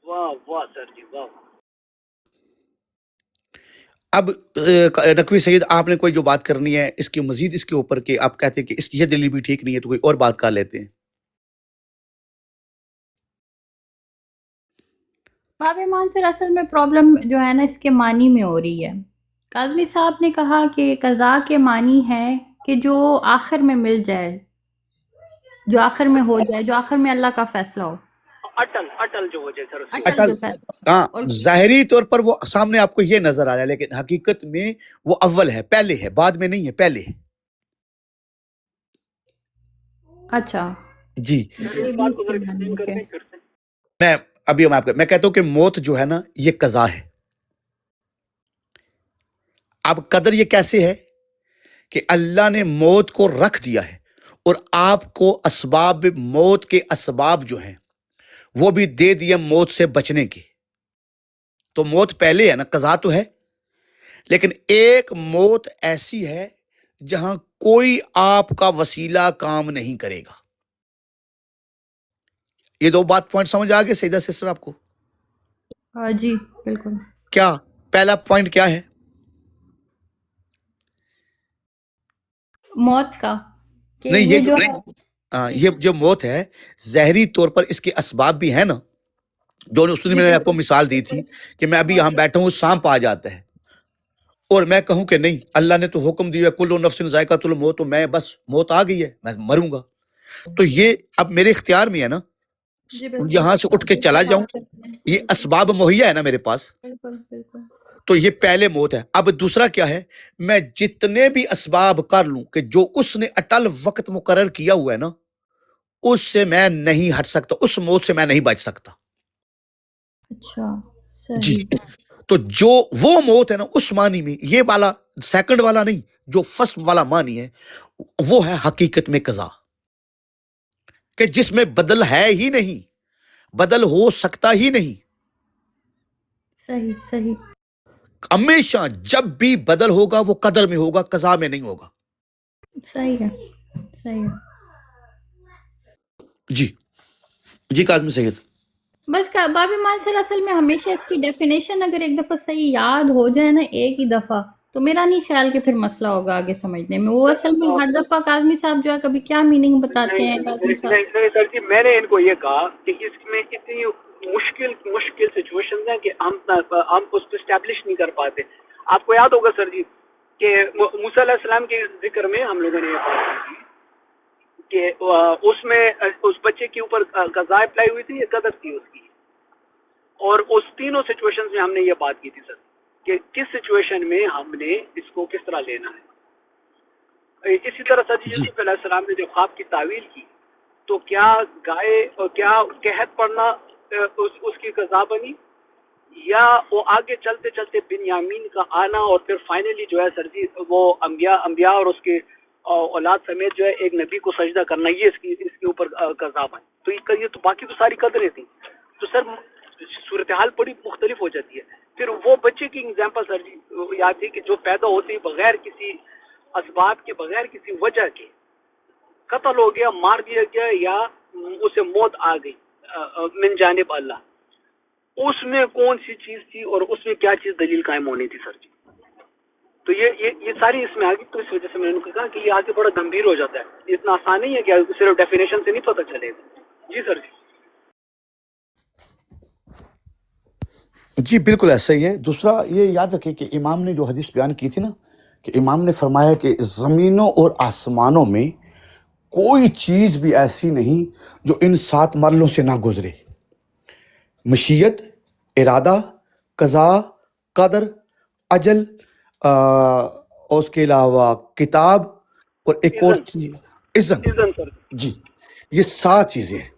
واہ واہ سر جی واہ. اب نقوی سید آپ نے کوئی جو بات کرنی ہے اس کی مزید اس کے اوپر کہ آپ کہتے ہیں کہ یہ دلیل بھی ٹھیک نہیں ہے تو کوئی اور بات کر لیتے ہیں. باب ایمان سے اصل میں پرابلم جو ہے نا اس کے معنی میں ہو رہی ہے. کاظمی صاحب نے کہا کہ قضا کے معنی ہے کہ جو آخر میں مل جائے، جو آخر میں ہو جائے، جو آخر میں اللہ کا فیصلہ ہو، اٹل جو ہو جائے سر اس کے اٹل اٹل. جو فیصلہ. ہاں اور ظاہری طور پر وہ سامنے آپ کو یہ نظر آ رہا ہے لیکن حقیقت میں وہ اول ہے، پہلے ہے، بعد میں نہیں ہے، پہلے ہے. اچھا جی سر یہ اس بھی بات اس کو کے ذرا معنی ایکسپلین ہے کرتے کہ ہیں پھر سے. میں کہتا ہوں کہ موت جو ہے نا یہ قضا ہے. اب قدر یہ کیسے ہے کہ اللہ نے موت کو رکھ دیا ہے اور آپ کو اسباب موت کے اسباب جو ہیں وہ بھی دے دیا موت سے بچنے کے. تو موت پہلے ہے نا، قضا تو ہے، لیکن ایک موت ایسی ہے جہاں کوئی آپ کا وسیلہ کام نہیں کرے گا. یہ دو بات پوائنٹ سمجھ آ گئے سیدہ سسٹر آپ کو؟ جی بالکل. کیا پہلا پوائنٹ کیا ہے؟ موت کا کہ نہیں یہ جو ہے یہ جو موت ہے ظاہری طور پر اس کے اسباب بھی ہیں نا، جو اس نے جی میں نے آپ کو بالکل مثال دی تھی کہ میں ابھی یہاں بیٹھا ہوں، سانپ آ جاتا ہے اور میں کہوں کہ نہیں اللہ نے تو حکم دیا کل نفس ذائقۃ الموت، تو میں بس موت آ گئی ہے میں مروں گا، تو یہ اب میرے اختیار میں ہے نا، جی بالکل یہاں سے اٹھ کے چلا جاؤں، یہ بالکل اسباب مہیا ہے نا میرے پاس. بالکل بالکل. تو یہ پہلے موت ہے. اب دوسرا کیا ہے، میں جتنے بھی اسباب کر لوں کہ جو اس نے اٹل وقت مقرر کیا ہوا ہے نا اس سے میں نہیں ہٹ سکتا، اس موت سے میں نہیں بچ سکتا. اچھا جی صحیح. تو جو وہ موت ہے نا اس معنی میں، یہ والا سیکنڈ والا نہیں، جو فرسٹ والا معنی ہے وہ ہے حقیقت میں قضا، کہ جس میں بدل ہے ہی نہیں، بدل ہو سکتا ہی نہیں. صحیح صحیح. ہمیشہ جب بھی بدل ہوگا وہ قدر میں ہوگا، قضا میں نہیں ہوگا. صحیح ہے صحیح ہے. جی کاظمی سید. بس باب ایمان سے اصل میں ہمیشہ اس کی ڈیفینیشن اگر ایک دفعہ صحیح یاد ہو جائے نا ایک ہی دفعہ، تو میرا نہیں خیال کہ پھر مسئلہ ہوگا آگے سمجھنے میں. وہ اصل میں ہر دفعہ کاظمی صاحب جو ہے کبھی کیا میننگ بتاتے ہیں کاظمی صاحب. نہیں سر جی، میں نے ان کو یہ کہا کہ اس میں اتنی مشکل سچویشن ہیں کہ ہم اس کو اسٹیبلش نہیں کر پاتے. آپ کو یاد ہوگا سر جی کہ موسیٰ علیہ السلام کے ذکر میں ہم لوگوں نے یہ بات کی کہ اس میں اس بچے کے اوپر قضا اپلائی ہوئی تھی یا قدر تھی اس کی، اور اس تینوں سچویشن میں ہم نے یہ بات کی تھی سر کہ کس سچویشن میں ہم نے اس کو کس طرح لینا ہے. اسی طرح سر جی یوسف علیہ السلام نے جو خواب کی تعویل کی تو کیا گائے اور کیا قحط پڑنا اس کی قضا بنی، یا وہ آگے چلتے چلتے بنیامین کا آنا اور پھر فائنلی جو ہے سر جی وہ انبیاء اور اس کے اولاد سمیت جو ہے ایک نبی کو سجدہ کرنا، یہ اس کے اوپر قضا بنی. تو یہ تو باقی تو ساری قدریں تھیں. تو سر صورتحال بڑی مختلف ہو جاتی ہے. پھر وہ بچے کی اگزامپل سر جی یاد تھی کہ جو پیدا ہوتی بغیر کسی اسباب کے، بغیر کسی وجہ کے قتل ہو گیا، مار دیا گیا، یا اسے موت آ گئی من جانب اللہ. اس میں کون سی چیز تھی اور اس میں کیا چیز دلیل قائم ہونی تھی سر جی؟ تو یہ ساری اس میں آگے، تو اس وجہ سے میں نے کہا کہ یہ آگے بڑا گمبھیر ہو جاتا ہے. اتنا آسان نہیں ہے کہ صرف ڈیفینیشن سے نہیں پتہ چلے گا. جی سر جی. جی بالکل ایسا ہی ہے. دوسرا یہ یاد رکھیں کہ امام نے جو حدیث بیان کی تھی نا، کہ امام نے فرمایا کہ زمینوں اور آسمانوں میں کوئی چیز بھی ایسی نہیں جو ان 7 مرحلوں سے نہ گزرے: مشیت، ارادہ، قضا، قدر، اجل، اور اس کے علاوہ کتاب، اور ایک اور چیز اذن. اذن سر. جی یہ 7 چیزیں ہیں.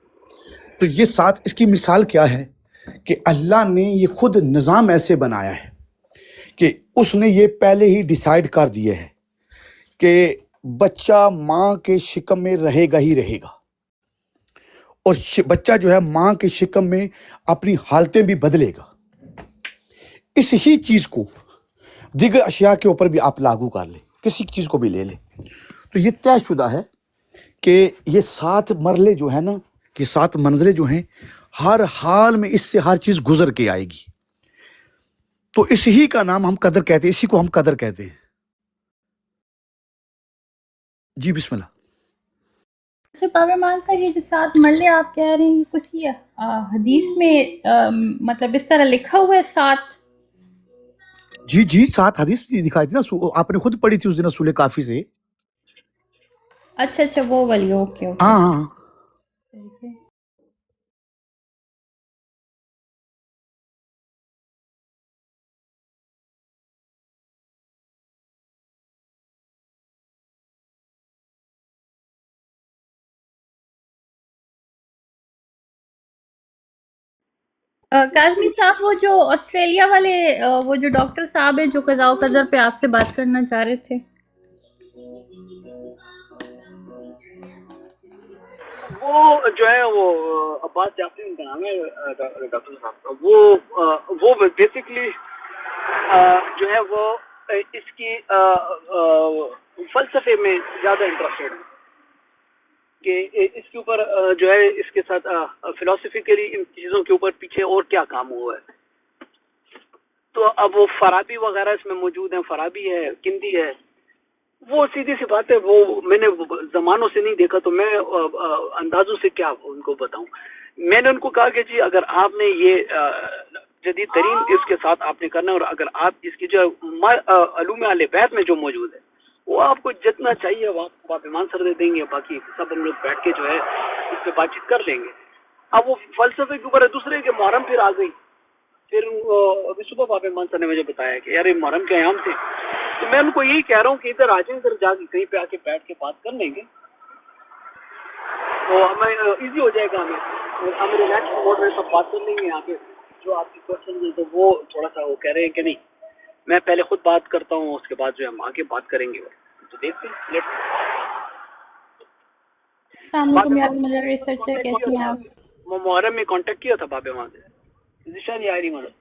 تو یہ 7 اس کی مثال کیا ہے کہ اللہ نے یہ خود نظام ایسے بنایا ہے کہ اس نے یہ پہلے ہی ڈیسائیڈ کر دیا ہے کہ بچہ ماں کے شکم میں رہے گا ہی رہے گا، اور بچہ جو ہے ماں کے شکم میں اپنی حالتیں بھی بدلے گا. اس ہی چیز کو دیگر اشیاء کے اوپر بھی آپ لاگو کر لیں، کسی چیز کو بھی لے لیں، تو یہ طے شدہ ہے کہ یہ 7 مرحلے جو ہیں نا، یہ 7 منزلیں جو ہیں ہر حال میں اس سے ہر چیز گزر کے آئے گی. تو اسی کا نام ہم قدر کہتے ہیں, اسی کو ہم قدر کہتے ہیں. جی بسم اللہ. اچھا باب ایمان صاحب، یہ جو 7 مرلے آپ کہہ رہے ہیں، کچھ یہ حدیث میں مطلب اس طرح لکھا ہوا ہے 7؟ جی جی 7 حدیث دکھائی تھی نا, آپ نے خود پڑھی تھی اس دن رسول کافی سے. اچھا اچھا وہ والی، اوکے اوکے. ہاں ہاں. صحیح صحیح. کاظمی صاحب، وہ جو آسٹریلیا والے وہ جو ڈاکٹر صاحب ہیں جو قضاء و قدر پہ آپ سے بات کرنا چاہ رہے تھے، وہ جو ہے وہ عباس جعفری ان کا نام ہے ڈاکٹر صاحب کا. وہ بیسکلی جو ہے وہ اس کی فلسفے میں زیادہ انٹرسٹڈ ہے کہ اس کے اوپر جو ہے اس کے ساتھ فلاسفیکلی ان چیزوں کے اوپر پیچھے اور کیا کام ہوا ہے. تو اب وہ فرابی وغیرہ اس میں موجود ہیں، فرابی ہے، کندی ہے. وہ سیدھی سی بات ہے، وہ میں نے زمانوں سے نہیں دیکھا تو میں اندازوں سے کیا ان کو بتاؤں. میں نے ان کو کہا کہ جی اگر آپ نے یہ جدید ترین اس کے ساتھ آپ نے کرنا ہے، اور اگر آپ اس کی جو علوم اہل بیت میں جو موجود ہے وہ آپ کو جتنا چاہیے وہ آپ ایمان سر دے دیں گے، باقی سب ہم لوگ بیٹھ کے جو ہے اس پہ بات چیت کر لیں گے. اب وہ فلسفے کے اوپر ہے. دوسرے کے محرم پھر آ گئی. پھر ابھی صبح باب ایمان سر نے مجھے بتایا کہ یار یہ محرم کے ایام تھے. تو میں ان کو یہی کہہ رہا ہوں کہ ادھر آ جائیں، ادھر جا کے کہیں پہ آ کے بیٹھ کے بات کر لیں گے تو ہمیں ایزی ہو جائے گا. ہم ریلیکس موڈ میں سب بات کر لیں گے یہاں پہ. جو آپ کی کوشچن ہیں تو وہ تھوڑا سا وہ کہہ رہے ہیں کہ نہیں میں پہلے خود بات کرتا ہوں، اس کے بعد جو ہم آگے بات کریں گے. تو دیکھتے ہیں. السلام علیکم یار مدر ریسرچر، کیسی ہیں آپ؟ محرم میں کانٹیکٹ کیا تھا باب ایمان سے. ذیشان یہ آئی مدد.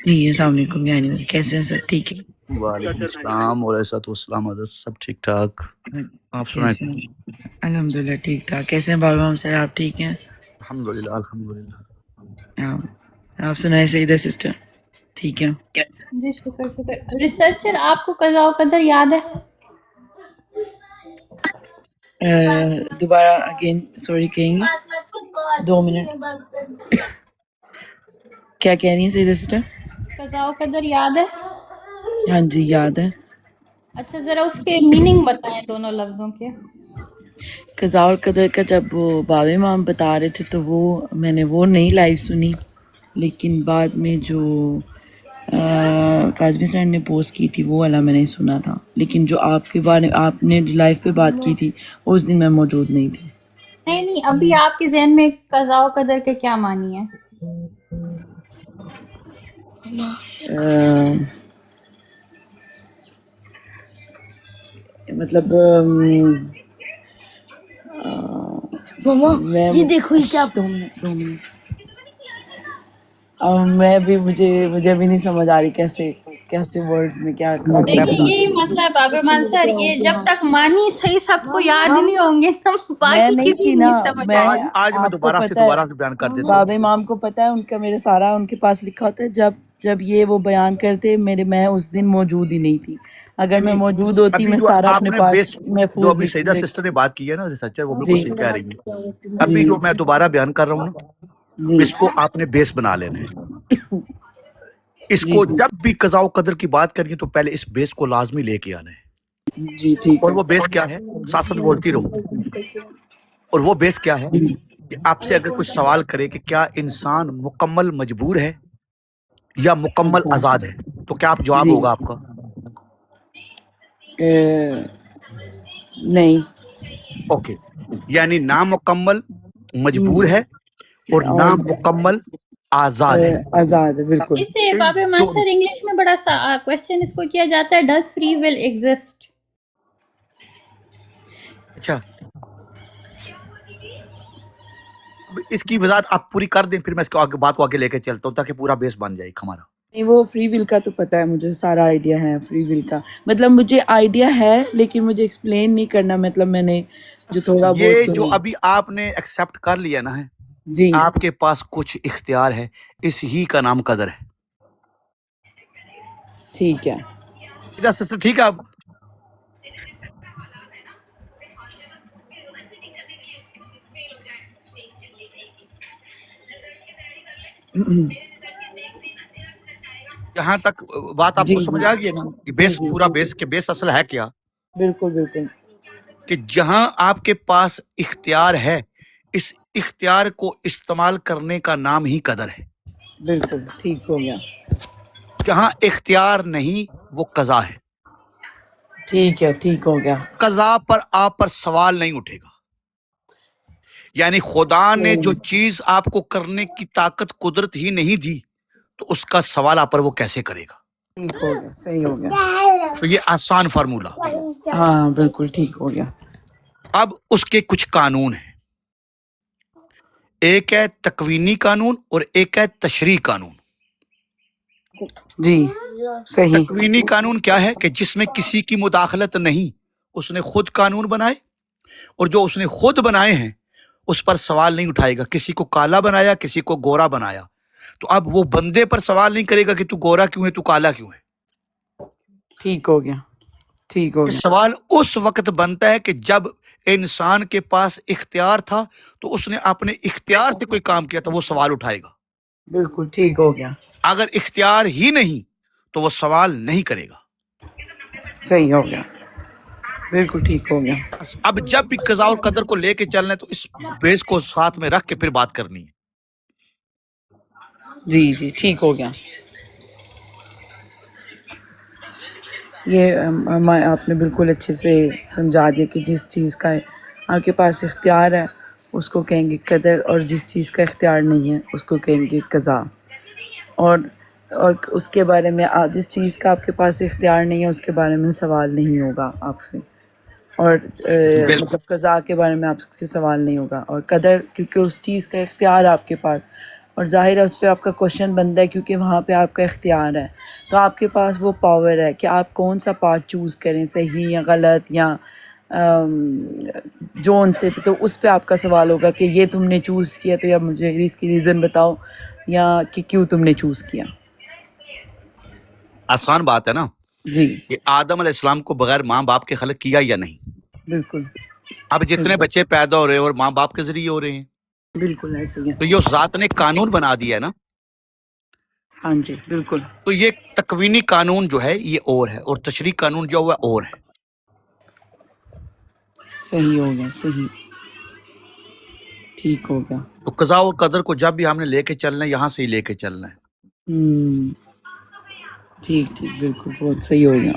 جی السلام علیکم یعنی کیسے ہیں سر؟ ٹھیک ہے. وعلیکم السلام علیکم السلام حضرت. سب ٹھیک ٹھاک, آپ سنائیں؟ کیسے ہیں؟ الحمدللہ ٹھیک ٹھاک. کیسے ہیں بابا ہم سر؟ آپ ٹھیک ہیں؟ الحمدللہ الحمدللہ. آپ سنائیں سیدہ سسٹر ٹھیک ہے؟ جی شکر شکر. ریسرچر آپ کو قضاء و قدر یاد ہے؟ دوبارہ اگین سوری کہیں گے؟ 2 منٹ. کیا کہہ رہی ہیں سیدہ سسٹر؟ قضاء و قدر یاد ہے؟ ہاں جی یاد ہے. اچھا ذرا اس کے میننگ بتائیں دونوں لفظوں کے. قضاء اور قدر کا جب وہ باب امام بتا رہے تھے تو وہ میں نے وہ نہیں لائیو سنی، لیکن بعد میں جو کاظمی سر نے پوسٹ کی تھی وہ والا میں نے سنا تھا. لیکن جو آپ کے بارے آپ نے لائیو پہ بات کی تھی اس دن میں موجود نہیں تھی. نہیں ابھی آپ کے ذہن میں قضاء و قدر کے کیا معنی ہے؟ مطلب یہ دیکھو کیا 2 منٹ میں بھی مجھے بھی نہیں سمجھ آ رہی کیسے ورڈز میں کیا کہوں. دیکھیے یہی مسئلہ ہے باب ایمان سر، یہ جب تک معنی صحیح سب کو یاد ہی نہیں ہوں گے باقی کسی نہیں سمجھ آئے گا. آج میں دوبارہ بیان کر دیتا ہوں. باب امام کو پتہ ہے ان کا میرا سارا ان کے پاس لکھا ہوتا ہے. جب یہ وہ بیان کرتے میں اس دن موجود ہی نہیں تھی. اگر میں موجود ہوتی میں سارا اپنے پاس محفوظ. جو ابھی سیدہ سسٹر نے بات کی ہے نا ریسرچر، وہ بالکل صحیح کہہ رہی ہے. ابھی جو میں دوبارہ بیان کر رہا ہوں نا، اس کو آپ نے بیس بنا لینا ہے. اس کو جب بھی قضاء و قدر کی بات کرنی تو پہلے اس بیس کو لازمی لے کے آنا ہے. جی ٹھیک اور ہے. وہ بیس کیا ہے؟ ساتھ ساتھ بولتی رہو. اور وہ بیس کیا ہے کہ آپ سے اگر کچھ سوال کرے کہ کیا انسان مکمل مجبور ہے یا مکمل آزاد ہے، تو کیا آپ جواب ہوگا آپ کا؟ نہیں. اوکے، یعنی نامکمل مجبور ہے اور نامکمل آزاد ہے. آزاد ہے بالکل. اس سے باب ایمان سر انگلش میں بڑا سا کوشچن اس کو کیا جاتا ہے، ڈز فری ول ایگزسٹ؟ اچھا اس کی وضاحت آپ پوری کر دیں، پھر میں اس کو بات کو آگے لے کے چلتا ہوں تاکہ پورا بیس بن جائے ہمارا. نہیں وہ فری ول کا تو پتہ ہے مجھے، سارا آئیڈیا ہے فری ول کا. مطلب مجھے آئیڈیا ہے لیکن مجھے ایکسپلین نہیں کرنا. مطلب میں نے جو تھوڑا یہ بہت جو ابھی آپ نے ایکسیپٹ کر لیا نا ہے، جی آپ کے پاس کچھ اختیار ہے، اس ہی کا نام قدر ہے. ٹھیک ہے. سسٹر ٹھیک ہے آپ؟ یہاں تک بات آپ جی کو جی سمجھ آ گئی نا کہ جی بیس جی پورا بیس کہ بیس اصل ہے کیا؟ بالکل بالکل کہ جہاں آپ کے پاس اختیار ہے، اس اختیار کو استعمال کرنے کا نام ہی قدر ہے. بالکل ٹھیک ہو گیا. جہاں اختیار نہیں وہ قضا ہے. ٹھیک ہے ٹھیک ہو گیا. قضا پر آپ پر سوال نہیں اٹھے گا. یعنی خدا نے جو چیز آپ کو کرنے کی طاقت قدرت ہی نہیں دی تو اس کا سوال آپ پر وہ کیسے کرے گا؟ ٹھیک ہو گیا. صحیح ہو گیا. تو یہ آسان فارمولا. ہاں بالکل ٹھیک ہو گیا. اب اس کے کچھ قانون ہیں. ایک ہے تکوینی قانون اور ایک ہے تشریعی قانون. جی صحیح. تکوینی قانون کیا ہے؟ کہ جس میں کسی کی مداخلت نہیں، اس نے خود قانون بنائے، اور جو اس نے خود بنائے ہیں اس پر سوال نہیں اٹھائے گا. کسی کو کالا بنایا، کسی کو گورا بنایا، تو اب وہ بندے پر سوال نہیں کرے گا کہ تو گورا کیوں ہے، تو کالا کیوں ہے. ٹھیک ہو گیا. ٹھیک ہو یہ گیا. سوال اس وقت بنتا ہے کہ جب انسان کے پاس اختیار تھا تو اس نے اپنے اختیار سے کوئی کام کیا تو وہ سوال اٹھائے گا. بالکل ٹھیک ہو گیا. اگر اختیار ہی نہیں تو وہ سوال نہیں کرے گا. صحیح ہو گیا. بالکل ٹھیک ہو گیا. اب جب بھی قضاء اور قدر کو لے کے چلنا ہے تو اس بیس کو ساتھ میں رکھ کے پھر بات کرنی ہے. جی جی ٹھیک ہو گیا. یہ آپ نے بالکل اچھے سے سمجھا دیا کہ جس چیز کا آپ کے پاس اختیار ہے اس کو کہیں گے قدر، اور جس چیز کا اختیار نہیں ہے اس کو کہیں گے قضا. اور اس کے بارے میں جس چیز کا آپ کے پاس اختیار نہیں ہے اس کے بارے میں سوال نہیں ہوگا آپ سے، اور مطلب قضا کے بارے میں آپ سے سوال نہیں ہوگا. اور قدر کیونکہ اس چیز کا اختیار ہے آپ کے پاس، اور ظاہر ہے اس پہ آپ کا کوشچن بنتا ہے کیونکہ وہاں پہ آپ کا اختیار ہے. تو آپ کے پاس وہ پاور ہے کہ آپ کون سا پارٹ چوز کریں، صحیح یا غلط یا جون سے. تو اس پہ آپ کا سوال ہوگا کہ یہ تم نے چوز کیا تو یا مجھے اس کی ریزن بتاؤ، یا کہ کیوں تم نے چوز کیا. آسان بات ہے نا جی کہ آدم علیہ السلام کو بغیر ماں باپ کے خلق کیا یا نہیں. بالکل اب جتنے بالکل بچے پیدا ہو رہے ہیں اور ماں باپ کے ذریعے ہو رہے ہیں، بالکل ایسے ہی تو ہے. یہ اس ذات نے قانون بنا دیا ہے نا. ہاں جی بالکل تو یہ تکوینی قانون جو ہے یہ اور ہے، اور تشریعی قانون جو ہے اور ہے. صحیح ہو گیا. صحیح ٹھیک ہو گیا. تو قضاء و قدر کو جب بھی ہم نے لے کے چلنا ہے یہاں سے ہی لے کے چلنا ہے. ٹھیک ٹھیک بالکل بہت صحیح ہو گیا.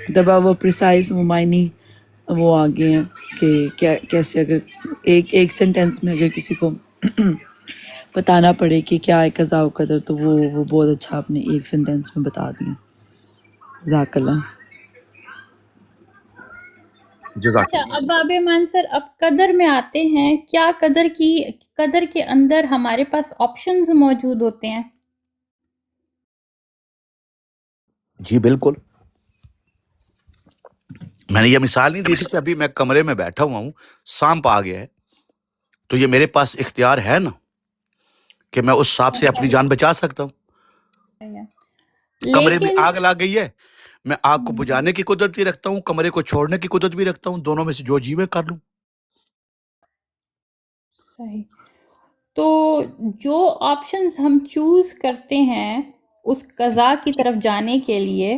دبا وہ پریسائز معنی وہ آگے ہیں کہ کیا کیسے اگر ایک سینٹینس میں اگر کسی کو بتانا پڑے کہ کیا ہے قضاء و قدر تو وہ بہت اچھا آپ نے ایک سینٹینس میں بتا دیا. جزاک اللہ. جزاک اچھا، اللہ. اب باب ایمان سر اب قدر میں آتے ہیں. کیا قدر کے اندر ہمارے پاس آپشنز موجود ہوتے ہیں؟ جی بالکل. میں نے یہ مثال نہیں دی تھی کہ ابھی میں کمرے میں بیٹھا ہوا ہوں، سانپ آ گیا ہے تو یہ میرے پاس اختیار ہے نا کہ میں اس سانپ سے اپنی جان بچا سکتا ہوں. کمرے میں لیکن آگ لگ گئی ہے، میں آگ کو بجھانے کی قدرت بھی رکھتا ہوں، کمرے کو چھوڑنے کی قدرت بھی رکھتا ہوں. دونوں میں سے جو جی میں کر لوں. صحیح. تو جو آپشنز ہم چوز کرتے ہیں اس قضاء کی طرف جانے کے لیے،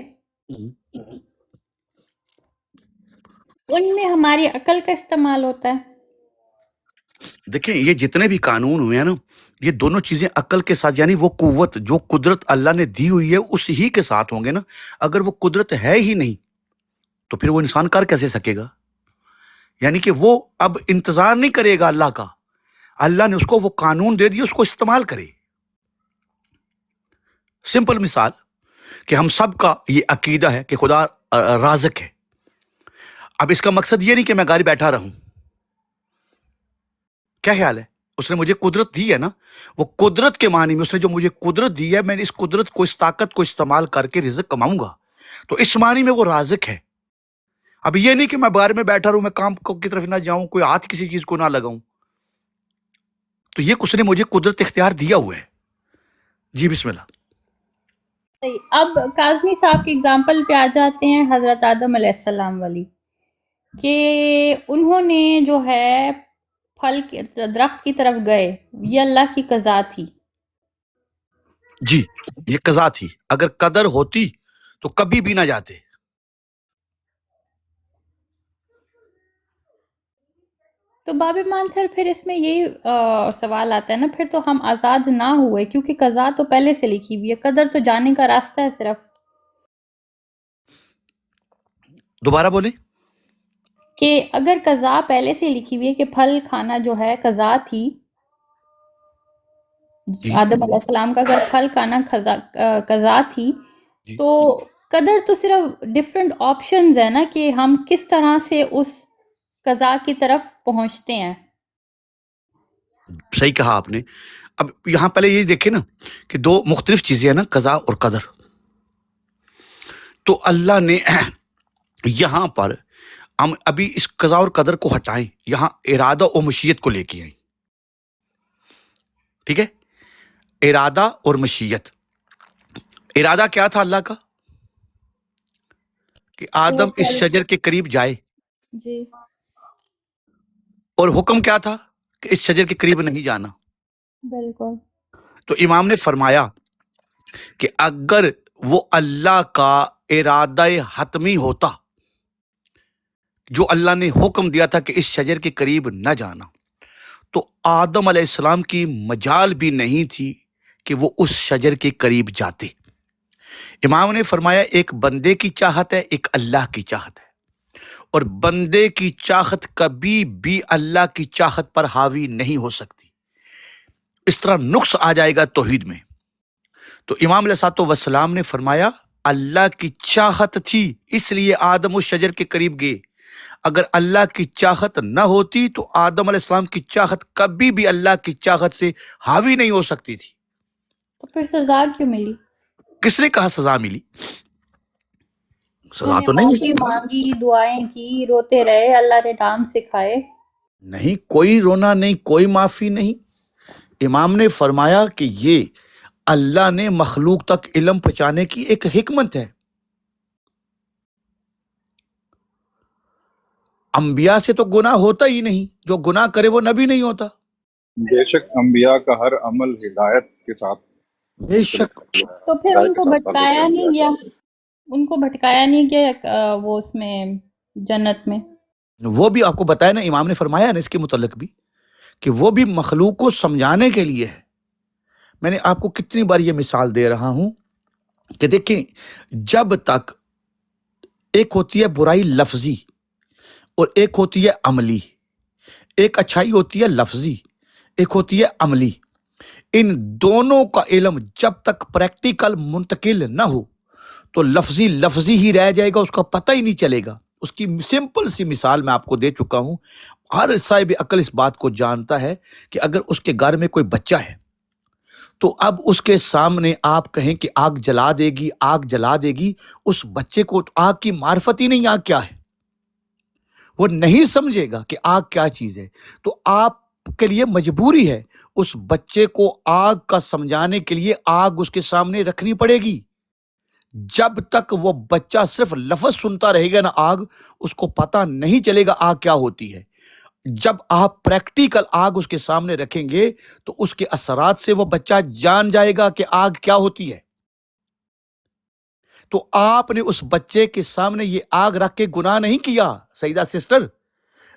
ان میں ہماری عقل کا استعمال ہوتا ہے. دیکھیں یہ جتنے بھی قانون ہوئے ہیں نا، یہ دونوں چیزیں عقل کے ساتھ، یعنی وہ قوت جو قدرت اللہ نے دی ہوئی ہے اس ہی کے ساتھ ہوں گے نا. اگر وہ قدرت ہے ہی نہیں تو پھر وہ انسان کر کیسے سکے گا؟ یعنی کہ وہ اب انتظار نہیں کرے گا اللہ کا. اللہ نے اس کو وہ قانون دے دیا، اس کو استعمال کرے. سمپل مثال کہ ہم سب کا یہ عقیدہ ہے کہ خدا رازق ہے. اب اس کا مقصد یہ نہیں کہ میں گاڑی بیٹھا رہوں. کیا خیال ہے؟ اس نے مجھے قدرت دی ہے نا، وہ قدرت کے معنی میں اس نے جو مجھے قدرت دی ہے، میں نے اس قدرت کو، اس طاقت کو استعمال کر کے رزق کماؤں گا. تو اس معنی میں وہ رازق ہے. اب یہ نہیں کہ میں باہر میں بیٹھا رہوں، میں کام کی طرف نہ جاؤں، کوئی ہاتھ کسی چیز کو نہ لگاؤں. تو یہ اس نے مجھے قدرت اختیار دیا ہوا ہے. جی بسم اللہ. صحیح. اب کاظمی صاحب کی اگزامپل پہ آ جاتے ہیں حضرت آدم علیہ السلام والی، کہ انہوں نے جو ہے پھل کے درخت کی طرف گئے، یہ اللہ کی قضا تھی. جی یہ قضا تھی، اگر قدر ہوتی تو کبھی بھی نہ جاتے. تو باب ایمان سر پھر اس میں یہی سوال آتا ہے نا، پھر تو ہم آزاد نہ ہوئے، کیونکہ قضا تو پہلے سے لکھی ہوئی ہے، قدر تو جانے کا راستہ ہے صرف. دوبارہ بولیں. کہ اگر قضا پہلے سے لکھی ہوئی ہے کہ پھل کھانا جو ہے قضا تھی، جی آدم علیہ السلام کا اگر پھل کھانا قضا تھی، جی تو قدر تو صرف ڈفرینٹ آپشنز ہے نا کہ ہم کس طرح سے اس قضا کی طرف پہنچتے ہیں. صحیح کہا آپ نے. اب یہاں پہلے یہ دیکھیں نا کہ دو مختلف چیزیں ہیں نا، قضا اور قدر. تو اللہ نے یہاں پر ہم ابھی اس قضا اور قدر کو ہٹائیں، یہاں ارادہ اور مشیت کو لے کے آئیں. ٹھیک ہے، ارادہ اور مشیت. ارادہ کیا تھا اللہ کا؟ کہ آدم اس شجر کے قریب جائے، جی اور حکم کیا تھا کہ اس شجر کے قریب نہیں جانا. بالکل. تو امام نے فرمایا کہ اگر وہ اللہ کا ارادہ حتمی ہوتا، جو اللہ نے حکم دیا تھا کہ اس شجر کے قریب نہ جانا، تو آدم علیہ السلام کی مجال بھی نہیں تھی کہ وہ اس شجر کے قریب جاتے. امام نے فرمایا ایک بندے کی چاہت ہے، ایک اللہ کی چاہت ہے، اور بندے کی چاہت کبھی بھی اللہ کی چاہت پر حاوی نہیں ہو سکتی. اس طرح نقص آ جائے گا توحید میں. تو امام علیہ الصلوۃ والسلام نے فرمایا اللہ کی چاہت تھی اس لیے آدم اس شجر کے قریب گئے. اگر اللہ کی چاہت نہ ہوتی تو آدم علیہ السلام کی چاہت کبھی بھی اللہ کی چاہت سے حاوی نہیں ہو سکتی تھی. تو پھر سزا کیوں ملی؟ کس نے کہا سزا ملی؟ سزا انہوں نے تو نہیں معافی مانگی، دعائیں کی، روتے رہے، اللہ نے نام سکھائے. نہیں، کوئی رونا نہیں، کوئی معافی نہیں. امام نے فرمایا کہ یہ اللہ نے مخلوق تک علم پہنچانے کی ایک حکمت ہے. انبیاء سے تو گناہ ہوتا ہی نہیں، جو گناہ کرے وہ نبی نہیں ہوتا. بے شک انبیاء کا ہر عمل ہدایت کے ساتھ بے شک. تو پھر ان کو بھٹکایا نہیں گیا، ان کو بھٹکایا نہیں گیا وہ اس میں جنت میں. وہ بھی آپ کو بتایا نا، امام نے فرمایا نا اس کے متعلق بھی کہ وہ بھی مخلوق کو سمجھانے کے لیے ہے. میں نے آپ کو کتنی بار یہ مثال دے رہا ہوں کہ دیکھیں، جب تک ایک ہوتی ہے برائی لفظی اور ایک ہوتی ہے عملی، ایک اچھائی ہوتی ہے لفظی، ایک ہوتی ہے عملی. ان دونوں کا علم جب تک پریکٹیکل منتقل نہ ہو تو لفظی ہی رہ جائے گا، اس کا پتہ ہی نہیں چلے گا. اس کی سمپل سی مثال میں آپ کو دے چکا ہوں. ہر صاحب عقل اس بات کو جانتا ہے کہ اگر اس کے گھر میں کوئی بچہ ہے تو اب اس کے سامنے آپ کہیں کہ آگ جلا دے گی، آگ جلا دے گی، اس بچے کو آگ کی معرفت ہی نہیں، آگ کیا ہے وہ نہیں سمجھے گا کہ آگ کیا چیز ہے. تو آپ کے لیے مجبوری ہے اس بچے کو آگ کا سمجھانے کے لیے آگ اس کے سامنے رکھنی پڑے گی. جب تک وہ بچہ صرف لفظ سنتا رہے گا نا آگ، اس کو پتہ نہیں چلے گا آگ کیا ہوتی ہے. جب آپ پریکٹیکل آگ اس کے سامنے رکھیں گے تو اس کے اثرات سے وہ بچہ جان جائے گا کہ آگ کیا ہوتی ہے. تو آپ نے اس بچے کے سامنے یہ آگ رکھ کے گناہ نہیں کیا سیدہ سسٹر،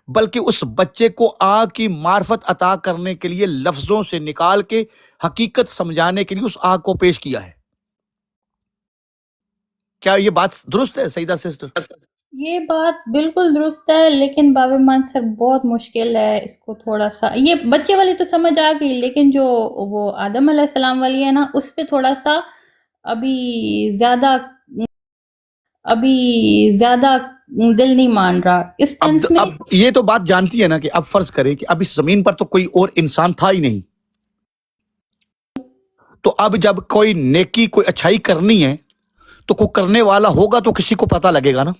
بلکہ اس بچے کو آگ کی معرفت عطا کرنے کے لیے لفظوں سے نکال کے حقیقت سمجھانے کے لیے اس آگ کو پیش کیا ہے. کیا یہ بات درست ہے سیدہ سسٹر؟ یہ بات بالکل درست ہے، لیکن باب ایمان سر بہت مشکل ہے اس کو تھوڑا سا. یہ بچے والی تو سمجھ آ گئی، لیکن جو وہ آدم علیہ السلام والی ہے نا، اس پہ تھوڑا سا ابھی زیادہ دل نہیں مان رہا اس سینس میں. اب یہ تو بات جانتی ہے نا کہ اب فرض کریں کہ اب اس زمین پر تو کوئی اور انسان تھا ہی نہیں، تو اب جب کوئی نیکی کوئی اچھائی کرنی ہے تو کوئی کرنے والا ہوگا تو کسی کو پتہ لگے گا نا.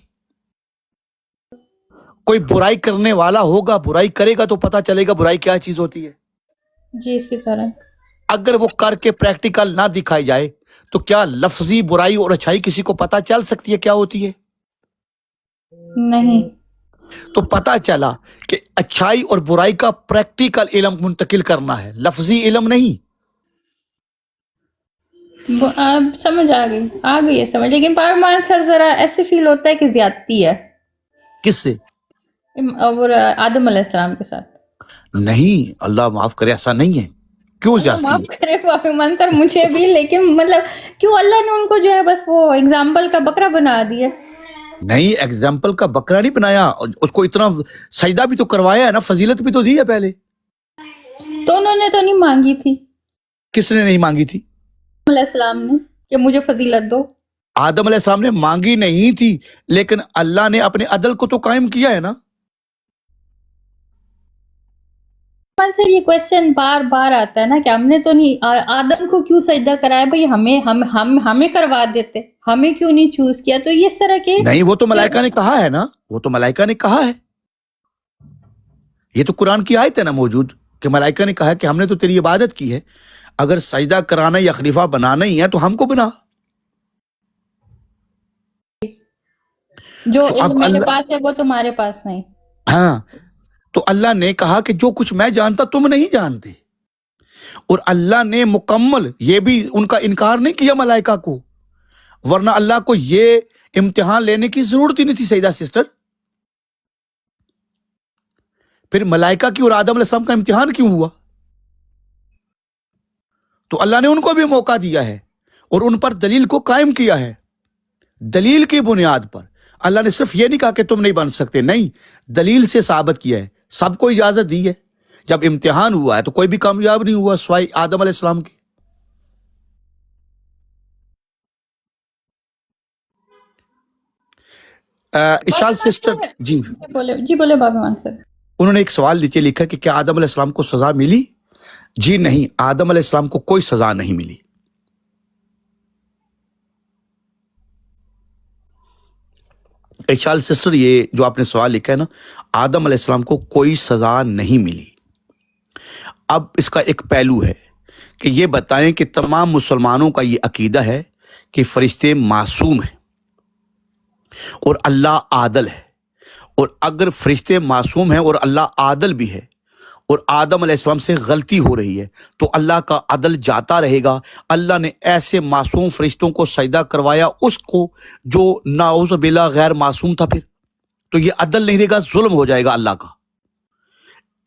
کوئی برائی کرنے والا ہوگا، برائی کرے گا تو پتہ چلے گا برائی کیا چیز ہوتی ہے. جی اسی طرح اگر وہ کر کے پریکٹیکل نہ دکھائی جائے تو کیا لفظی برائی اور اچھائی کسی کو پتہ چل سکتی ہے کیا ہوتی ہے؟ نہیں. تو پتہ چلا کہ اچھائی اور برائی کا پریکٹیکل علم منتقل کرنا ہے، لفظی علم نہیں. اب سمجھ آ گئی ہے سمجھ، لیکن پارمان سر ذرا ایسے فیل ہوتا ہے کہ زیادتی ہے کس سے؟ اور آدم علیہ السلام کے ساتھ. نہیں، اللہ معاف کرے، ایسا نہیں ہے. کیوں اللہ زیادتی معاف ہے؟ کرے پارمان سر مجھے بھی، لیکن مطلب کیوں اللہ نے ان کو جو ہے بس وہ ایگزامپل کا بکرا بنا دیا. نہیں، ایگزامپل کا بکرا نہیں بنایا، اس کو اتنا سجدہ بھی تو کروایا ہے نا، فضیلت بھی تو دی ہے پہلے. تو انہوں نے تو نہیں مانگی تھی کس نے نہیں مانگی تھی؟ علیہ السلام نے کہ مجھے فضیلت دو. آدم علیہ السلام نے مانگی نہیں تھی، لیکن اللہ نے اپنے عدل کو تو قائم کیا ہے نا. سر یہ کوشچن بار بار آتا ہے نا کہ ہم نے تو نہیں آدم کو کیوں سجدہ کرایا، بھائی ہمیں کروا دیتے، ہمیں کیوں نہیں چوز کیا. تو یہ اس طرح کے نہیں، وہ تو ملائکہ نے کہا ہے نا، وہ تو ملائکہ نے کہا ہے. یہ تو قرآن کی آیت ہے نا موجود کہ ملائکہ نے کہا کہ ہم نے تو تیری عبادت کی ہے، اگر سجدہ کرانا یا خلیفہ بنانا ہی ہے تو ہم کو بنا. جو تو اب علم میرے اللہ، پاس ہے وہ تمہارے پاس نہیں. ہاں، تو اللہ نے کہا کہ جو کچھ میں جانتا تم نہیں جانتے، اور اللہ نے مکمل یہ بھی ان کا انکار نہیں کیا ملائکہ کو، ورنہ اللہ کو یہ امتحان لینے کی ضرورت ہی نہیں تھی. سیدہ سسٹر، پھر ملائکہ کی اور آدم علیہ السلام کا امتحان کیوں ہوا؟ تو اللہ نے ان کو بھی موقع دیا ہے اور ان پر دلیل کو قائم کیا ہے. دلیل کی بنیاد پر اللہ نے صرف یہ نہیں کہا کہ تم نہیں بن سکتے، نہیں، دلیل سے ثابت کیا ہے، سب کو اجازت دی ہے. جب امتحان ہوا ہے تو کوئی بھی کامیاب نہیں ہوا سوائے آدم علیہ السلام کے. اشال سسٹر جی، بولے بابا مان سر. انہوں نے ایک سوال نیچے لکھا کہ کیا آدم علیہ السلام کو سزا ملی؟ جی نہیں، آدم علیہ السلام کو کوئی سزا نہیں ملی. اشال سسٹر، یہ جو آپ نے سوال لکھا ہے نا، آدم علیہ السلام کو کوئی سزا نہیں ملی. اب اس کا ایک پہلو ہے کہ یہ بتائیں کہ تمام مسلمانوں کا یہ عقیدہ ہے کہ فرشتے معصوم ہیں اور اللہ عادل ہے، اور اگر فرشتے معصوم ہیں اور اللہ عادل بھی ہے اور آدم علیہ السلام سے غلطی ہو رہی ہے تو اللہ کا عدل جاتا رہے گا. اللہ نے ایسے معصوم فرشتوں کو سجدہ کروایا اس کو جو نعوذ باللہ غیر معصوم تھا، پھر تو یہ عدل نہیں رہے گا، ظلم ہو جائے گا اللہ کا.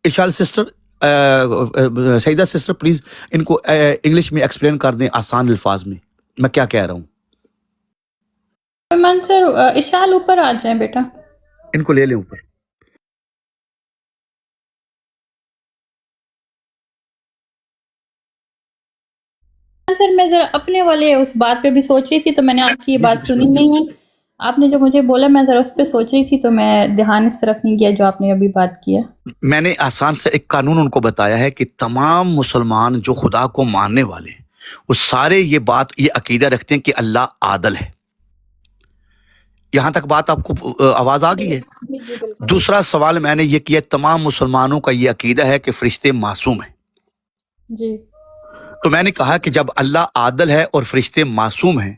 اشال سسٹر، سیدہ سسٹر پلیز ان کو انگلش میں ایکسپلین کر دیں آسان الفاظ میں کیا کہہ رہا ہوں. مان سر اشال اوپر آ جائیں بیٹا. ان کو لے لیں اوپر. سر میں ذرا اپنے والے اس بات پہ بھی سوچ رہی تھی، تو میں نے آپ کی یہ بات سنی نہیں ہے. آپ نے جو مجھے بولا میں ذرا اس پہ سوچ رہی تھی، تو میں دھیان اس طرف نہیں کیا جو آپ نے ابھی بات کی ہے. میں نے آسان سے ایک قانون ان کو بتایا ہے کہ تمام مسلمان جو خدا کو ماننے والے ہیں وہ سارے یہ عقیدہ رکھتے ہیں کہ اللہ عادل ہے. یہاں تک بات آپ کو آواز آ گئی ہے؟ دوسرا سوال میں نے یہ کیا، تمام مسلمانوں کا یہ عقیدہ ہے کہ فرشتے معصوم ہیں. جی، تو میں نے کہا کہ جب اللہ عادل ہے اور فرشتے معصوم ہیں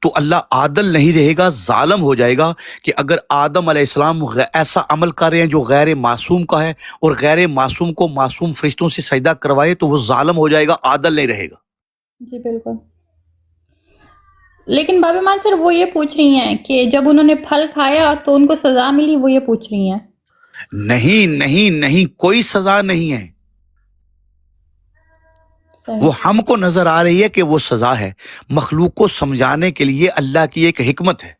تو اللہ عادل نہیں رہے گا، ظالم ہو جائے گا کہ اگر آدم علیہ السلام ایسا عمل کر رہے ہیں جو غیر معصوم کا ہے اور غیر معصوم کو معصوم فرشتوں سے سجدہ کروائے تو وہ ظالم ہو جائے گا، عادل نہیں رہے گا. جی بالکل. لیکن بابا مان سر وہ یہ پوچھ رہی ہیں کہ جب انہوں نے پھل کھایا تو ان کو سزا ملی، وہ یہ پوچھ رہی ہیں. نہیں، کوئی سزا نہیں ہے. وہ ہم کو نظر آ رہی ہے کہ وہ سزا ہے، مخلوق کو سمجھانے کے لیے اللہ کی ایک حکمت ہے.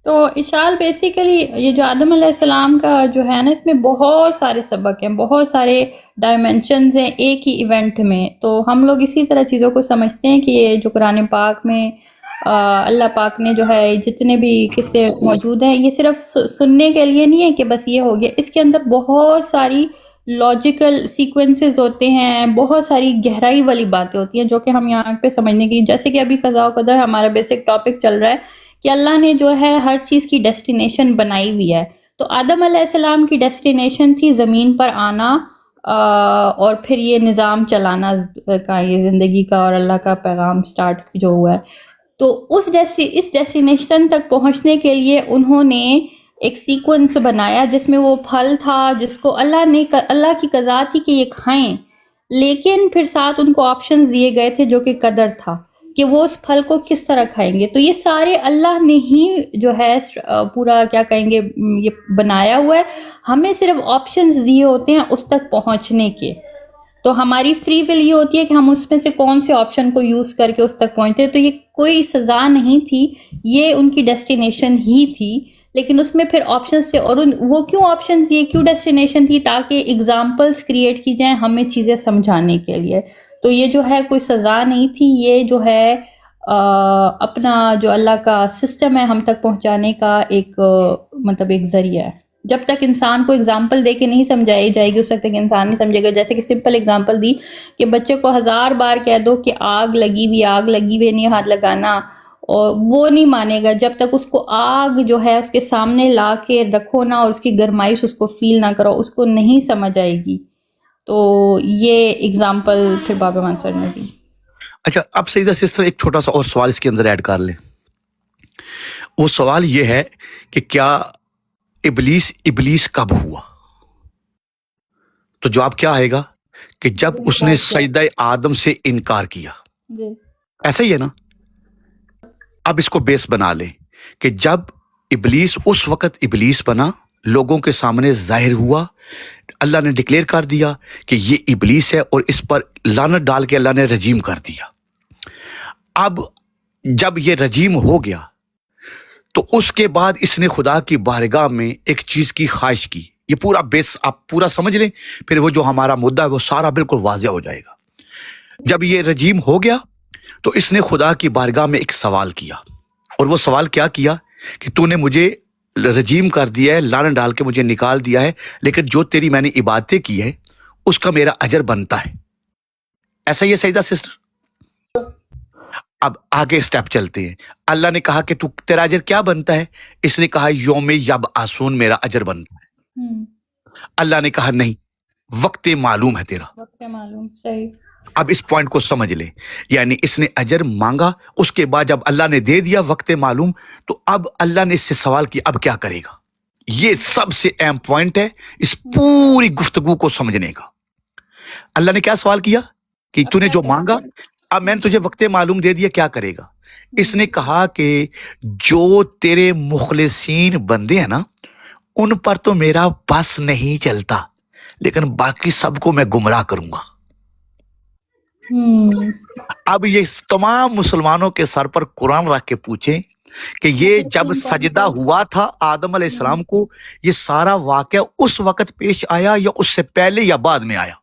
تو اشال بیسیکلی یہ جو آدم علیہ السلام کا جو ہے نا، اس میں بہت سارے سبق ہیں، بہت سارے ڈائمینشنز ہیں ایک ہی ایونٹ میں. تو ہم لوگ اسی طرح چیزوں کو سمجھتے ہیں کہ یہ جو قرآن پاک میں اللہ پاک نے جو ہے جتنے بھی قصے موجود ہیں، یہ صرف سننے کے لیے نہیں ہے کہ بس یہ ہو گیا. اس کے اندر بہت ساری لاجیکل سیکوینسز ہوتے ہیں، بہت ساری گہرائی والی باتیں ہوتی ہیں جو کہ ہم یہاں پہ سمجھنے کی، جیسے کہ ابھی قضاء و قدر ہمارا بیسک ٹاپک چل رہا ہے کہ اللہ نے جو ہے ہر چیز کی ڈیسٹینیشن بنائی ہوئی ہے. تو آدم علیہ السلام کی ڈیسٹینیشن تھی زمین پر آنا، اور پھر یہ نظام چلانا کا، یہ زندگی کا اور اللہ کا پیغام سٹارٹ جو ہوا ہے. تو اس ڈیسٹینیشن تک پہنچنے کے لیے انہوں نے ایک سیکوینس بنایا جس میں وہ پھل تھا جس کو اللہ کی قضا تھی کہ یہ کھائیں، لیکن پھر ساتھ ان کو آپشنز دیے گئے تھے جو کہ قدر تھا کہ وہ اس پھل کو کس طرح کھائیں گے. تو یہ سارے اللہ نے ہی جو ہے پورا کیا کہیں گے یہ بنایا ہوا ہے، ہمیں صرف آپشنز دیے ہوتے ہیں اس تک پہنچنے کے. تو ہماری فری ول یہ ہوتی ہے کہ ہم اس میں سے کون سے آپشن کو یوز کر کے اس تک پہنچتے. تو یہ کوئی سزا نہیں تھی، یہ ان کی ڈیسٹینیشن ہی تھی، لیکن اس میں پھر آپشنز تھے. اور وہ کیوں آپشن تھے، کیوں ڈیسٹینیشن تھی؟ تاکہ اگزامپلس کریٹ کی جائیں ہمیں چیزیں سمجھانے کے لیے. تو یہ جو ہے کوئی سزا نہیں تھی، یہ جو ہے اپنا جو اللہ کا سسٹم ہے ہم تک پہنچانے کا ایک مطلب ایک ذریعہ ہے. جب تک انسان کو اگزامپل دے کے نہیں سمجھائی جائے گی اس وقت تک انسان نہیں سمجھے گا. جیسے کہ سمپل اگزامپل دی کہ بچے کو 1000 بار کہہ دو کہ آگ لگی ہوئی نہیں ہاتھ لگانا، اور وہ نہیں مانے گا جب تک اس کو آگ جو ہے اس کے سامنے لا کے رکھو نا اور اس کی گرمائش اس کو فیل نہ کرو، اس کو نہیں سمجھ آئے گی. تو یہ اگزامپل پھر بابا مان سر نے دی. اچھا، اب سیدہ سسٹر ایک چھوٹا سا اور سوال اس کے اندر ایڈ کر لیں. وہ سوال یہ ہے کہ کیا ابلیس کب ہوا؟ تو جواب کیا آئے گا کہ جب اس نے سجدہ آدم سے انکار کیا. ایسا ہی ہے نا؟ اب اس کو بیس بنا لیں کہ جب ابلیس اس وقت ابلیس بنا، لوگوں کے سامنے ظاہر ہوا، اللہ نے ڈکلیئر کر دیا کہ یہ ابلیس ہے اور اس پر لعنت ڈال کے اللہ نے رجیم کر دیا. اب جب یہ رجیم ہو گیا تو اس کے بعد اس نے خدا کی بارگاہ میں ایک چیز کی خواہش کی. یہ پورا بیس آپ پورا سمجھ لیں، پھر وہ جو ہمارا مدعا ہے وہ سارا بالکل واضح ہو جائے گا. جب یہ رجیم ہو گیا تو اس نے خدا کی بارگاہ میں ایک سوال کیا، اور وہ سوال کیا کیا کہ تو نے مجھے رجیم کر دیا ہے، لعنت ڈال کے مجھے نکال دیا ہے، لیکن جو تیری میں نے عبادتیں کی ہے اس کا میرا اجر بنتا ہے. ایسا ہی ہے سیدہ سسٹر؟ اب آگے سٹیپ چلتے ہیں. اللہ نے کہا کہ تیرا اجر کیا بنتا ہے؟ اس نے کہا یوم یبعثون میرا اجر بنتا ہے. اللہ نے کہا نہیں، وقت معلوم ہے تیرا. وقت معلوم، صحیح. اب اس پوائنٹ کو سمجھ لیں، یعنی اس نے اجر مانگا، اس کے بعد جب اللہ نے دے دیا وقت معلوم، تو اب اللہ نے اس سے سوال کیا اب کیا کرے گا. یہ سب سے اہم پوائنٹ ہے اس پوری گفتگو کو سمجھنے کا. اللہ نے کیا سوال کیا کہ تو نے جو مانگا، اب میں نے تجھے وقت معلوم دے دیا، کیا کرے گا؟ اس نے کہا کہ جو تیرے مخلصین بندے ہیں نا، ان پر تو میرا بس نہیں چلتا، لیکن باقی سب کو میں گمراہ کروں گا. اب یہ تمام مسلمانوں کے سر پر قرآن رکھ کے پوچھیں کہ یہ جب سجدہ ہوا تھا آدم علیہ السلام کو، یہ سارا واقعہ اس وقت پیش آیا یا اس سے پہلے یا بعد میں آیا؟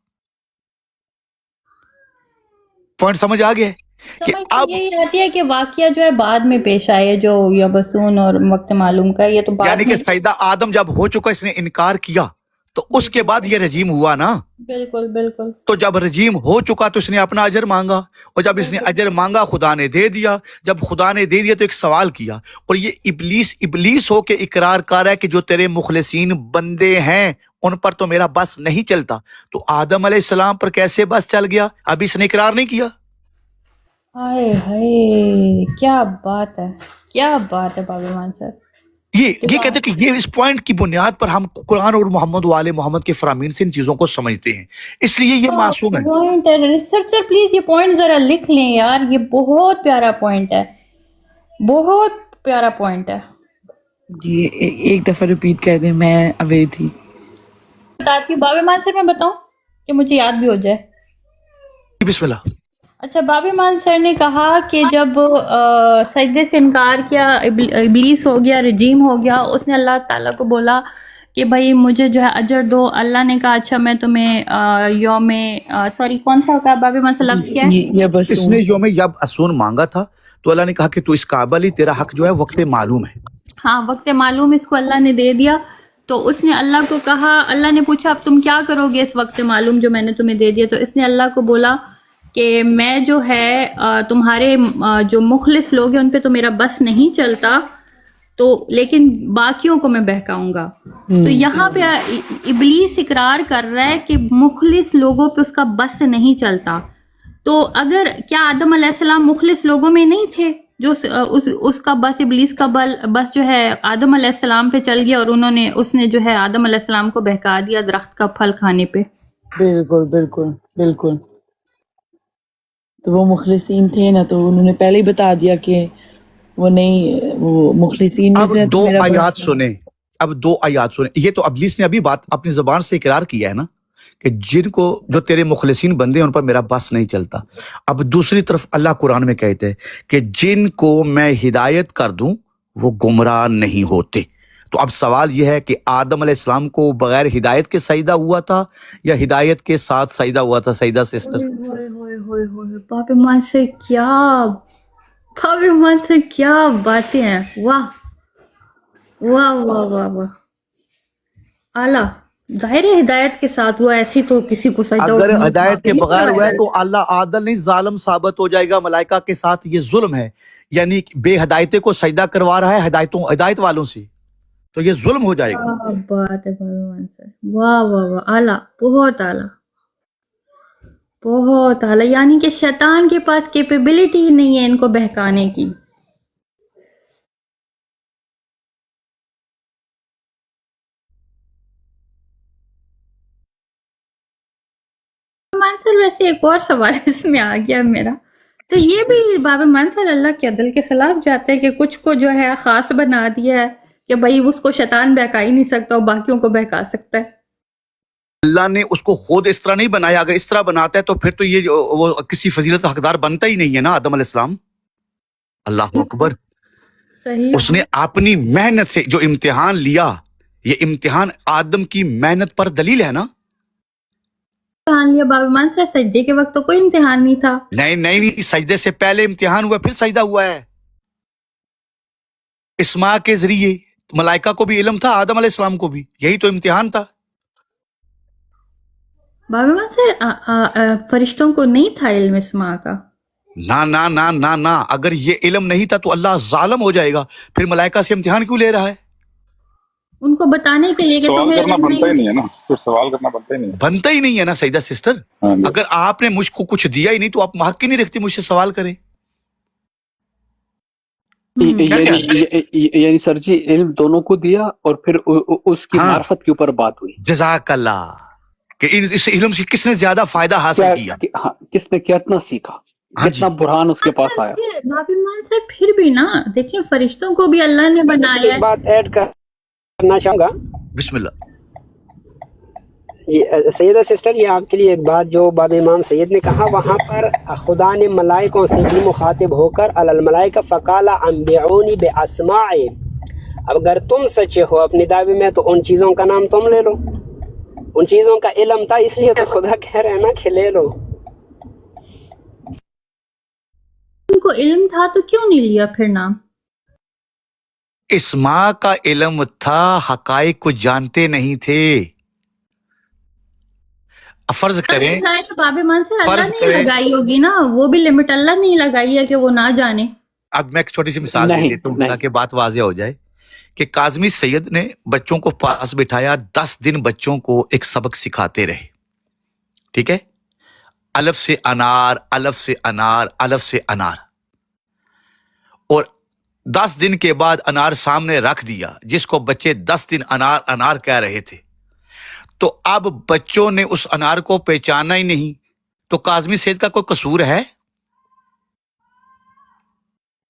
پوائنٹ سمجھ آ گیا کہ اب یہی آتی ہے کہ واقعہ جو ہے بعد میں پیش آئے، جو یبعثون اور وقت معلوم کا، یہ تو بعد یعنی میں. کہ سیدہ آدم جب ہو چکا، اس نے انکار کیا، تو اس کے بعد یہ رجیم ہوا نا. بالکل بالکل. تو جب رجیم ہو چکا تو اس نے اپنا اجر مانگا، اور جب اس نے اجر مانگا خدا نے دے دیا. جب خدا نے دے دیا تو ایک سوال کیا، اور یہ ابلیس ہو کے اقرار کر رہا ہے کہ جو تیرے مخلصین بندے ہیں ان پر تو میرا بس نہیں چلتا. تو آدم علیہ السلام پر کیسے بس چل گیا؟ اب اس نے اقرار نہیں کیا. ہائے ہائے، کیا بات ہے، کیا بات ہے بابا مان سر. یہ کہتے ہیں کہ یہ اس پوائنٹ کی بنیاد پر ہم قرآن اور محمد و آل محمد کے فرامین سے ان چیزوں کو سمجھتے ہیں، اس لیے یہ معصوم ہے. پوائنٹ ہے ریسرچر، پلیز یہ پوائنٹ ذرا لکھ لیں یار، یہ بہت پیارا پوائنٹ ہے، بہت پیارا پوائنٹ ہے. جی ایک دفعہ ریپیٹ کر دیں، میں اوے تھی. بتاتی ہوں بابا مان سر، میں بتاؤں کہ مجھے یاد بھی ہو جائے. بسم اللہ. اچھا، بابا مان سر نے کہا کہ جب سجدے سے انکار کیا، ابلیس ہو گیا، رجیم ہو گیا، اس نے اللہ تعالیٰ کو بولا کہ بھائی مجھے جو ہے اجر دو. اللہ نے کہا اچھا میں تمہیں یوم کون سا ہوگا بابا مان سر لفظ کیا ہے؟ اس نے یوم یبعثون مانگا تھا تو اللہ نے کہا کہ تو اس قابل ہی، تیرا حق جو ہے وقت معلوم ہے. ہاں، وقت معلوم اس کو اللہ نے دے دیا. تو اس نے اللہ کو کہا، اللہ نے پوچھا اب تم کیا کرو گے اس وقت معلوم جو میں نے تمہیں دے دیا؟ تو اس نے اللہ کو بولا کہ میں جو ہے تمہارے جو مخلص لوگ ہیں ان پہ تو میرا بس نہیں چلتا، تو لیکن باقیوں کو میں بہکاؤں گا. تو یہاں پہ ابلیس اقرار کر رہا ہے کہ مخلص لوگوں پہ اس کا بس نہیں چلتا. تو اگر کیا آدم علیہ السلام مخلص لوگوں میں نہیں تھے جو اس کا بس ابلیس کا بس جو ہے آدم علیہ السلام پہ چل گیا اور اس نے جو ہے آدم علیہ السلام کو بہکا دیا درخت کا پھل کھانے پہ. بالکل بالکل بالکل. تو وہ مخلصین تھے نا، تو انہوں نے پہلے ہی بتا دیا کہ وہ نہیں، وہ مخلصین میں اب سے دو میرا آیات بس سنیں، اب دو آیات سنیں. یہ تو ابلیس نے ابھی بات اپنی زبان سے اقرار کیا ہے نا کہ جن کو جو تیرے مخلصین بندے ہیں ان پر میرا بس نہیں چلتا. اب دوسری طرف اللہ قرآن میں کہتے ہیں کہ جن کو میں ہدایت کر دوں وہ گمراہ نہیں ہوتے. تو اب سوال یہ ہے کہ آدم علیہ السلام کو بغیر ہدایت کے سجدہ ہوا تھا یا ہدایت کے ساتھ سجدہ ہوا تھا؟ سجدہ سسٹر باپ مان سے کیا باتیں ہیں. واہ واہ واہ واہ واہ. اعلیٰ. ظاہر ہے ہدایت کے ساتھ ہوا، ایسی تو کسی کو سجدہ اگر ہدایت کے بغیر ہوا ہے تو اللہ عادل نہیں ظالم ثابت ہو جائے گا. ملائکہ کے ساتھ یہ ظلم ہے، یعنی بے ہدایتے کو سجدہ کروا رہا ہے ہدایت والوں سے، تو یہ ظلم ہو جائے گا. کیا بات ہے بھگوان سے. واہ واہ واہ. اعلیٰ، بہت اعلیٰ، بہت اعلیٰ. یعنی کہ شیطان کے پاس کیپیبلٹی ہی نہیں ہے ان کو بہکانے کی. منصر ویسے ایک اور سوال اس میں آ گیا میرا، تو یہ بھی بابا منصر اللہ کے عدل کے خلاف جاتا ہے کہ کچھ کو جو ہے خاص بنا دیا ہے کہ بھائی اس کو شیطان بہکا ہی نہیں سکتا اور باقیوں کو بہکا سکتا ہے. اللہ نے اس کو خود اس طرح نہیں بنایا. اگر اس طرح بناتا ہے تو پھر تو یہ وہ کسی فضیلت کا حقدار بنتا ہی نہیں ہے نا آدم علیہ السلام. اللہ اکبر. صحیح. اس نے اپنی محنت سے جو امتحان لیا، یہ امتحان آدم کی محنت پر دلیل ہے نا. امتحان لیا بابا منصر، سجدے کے وقت تو کوئی امتحان نہیں تھا. نہیں، سجدے سے پہلے امتحان ہوا پھر سجدہ ہوا ہے. اسماء کے ذریعے ملائکہ کو بھی علم تھا، آدم علیہ السلام کو بھی، یہی تو امتحان تھا. بابا منصر فرشتوں کو نہیں تھا علم اسماء کا؟ نہ، اگر یہ علم نہیں تھا تو اللہ ظالم ہو جائے گا. پھر ملائکہ سے امتحان کیوں لے رہا ہے؟ ان کو بتانے کے لیے کہ سوال تمہیں کرنا علم بنتا ہی نہیں. نہیں ہے نا، پھر سوال کرنا بنتا ہی نہیں ہے نا سیدہ سسٹر. ہاں جی. اگر آپ نے مجھ کو کچھ دیا ہی نہیں تو آپ حق ہی نہیں رکھتی مجھ سے سوال کریں. یعنی سر جی علم دونوں کو دیا اور پھر اس کی معرفت کے اوپر بات ہوئی. جزاک اللہ. کہ اس علم سے کس نے زیادہ فائدہ حاصل کیا، کس نے کتنا سیکھا، کتنا برہان اس کے پاس آیا. بابی مان سے پھر بھی نا دیکھیں فرشتوں کو بھی اللہ نے بنایا ہے. ایک بات ایڈ کرنا چاہوں گا. بسم اللہ. جی سیدہ سسٹر، یہ آپ کے لیے ایک بات جو باب امام سید نے کہا، وہاں پر خدا نے ملائکوں سے بھی مخاطب ہو کر الملائکہ فقال انبئونی باسماء. اب اگر تم سچے ہو اپنی دعوے میں تو ان چیزوں کا نام تم لے لو. ان چیزوں کا علم تھا اس لیے تو خدا کہہ رہے ہیں نا کہ لے لو. ان کو علم تھا تو کیوں نہیں لیا پھر نام؟ اسماء کا علم تھا، حقائق کو جانتے نہیں تھے. فرض کریں بابے مان سے اللہ نہیں لگائی ہوگی نا، وہ بھی لمٹ اللہ نہیں لگائی ہے کہ وہ نہ جانے. اب میں ایک چھوٹی سی مثال دے دیتا ہوں تاکہ بات واضح ہو جائے کہ کاظمی سید نے بچوں کو پاس بٹھایا، 10 دن بچوں کو ایک سبق سکھاتے رہے. ٹھیک ہے، الف سے انار، الف سے انار، الف سے انار. اور 10 دن کے بعد انار سامنے رکھ دیا جس کو بچے 10 دن انار انار کہہ رہے تھے. تو اب بچوں نے اس انار کو پہچانا ہی نہیں، تو کاظمی سید کا کوئی قصور ہے؟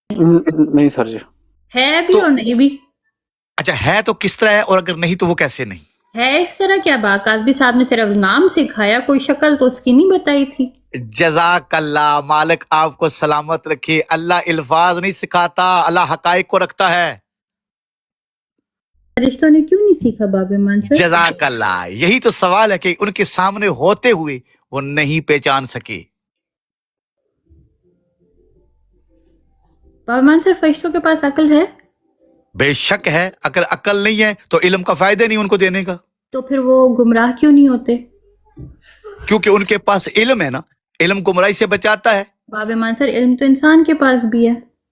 نہیں سر جی. ہے بھی اور نہیں بھی. اچھا ہے تو کس طرح ہے، اور اگر نہیں تو وہ کیسے نہیں ہے؟ اس طرح کیا بات، کاظمی صاحب نے صرف نام سکھایا، کوئی شکل تو اس کی نہیں بتائی تھی. جزاک اللہ، مالک آپ کو سلامت رکھے. اللہ الفاظ نہیں سکھاتا، اللہ حقائق کو رکھتا ہے. فرشتوں نے کیوں نہیں سیکھا بابے مان سے؟ جزاک اللہ. یہی تو سوال ہے کہ ان کے سامنے ہوتے ہوئے وہ نہیں پہچان سکے. بابے مان سے فرشتوں کے پاس عقل ہے؟ بے شک ہے. اگر عقل نہیں ہے تو علم کا فائدہ نہیں ان کو دینے کا. تو پھر وہ گمراہ کیوں نہیں ہوتے؟ کیونکہ ان کے پاس علم ہے نا، علم گمراہی سے بچاتا ہے. بابے مان سر علم تو انسان کے پاس بھی ہے.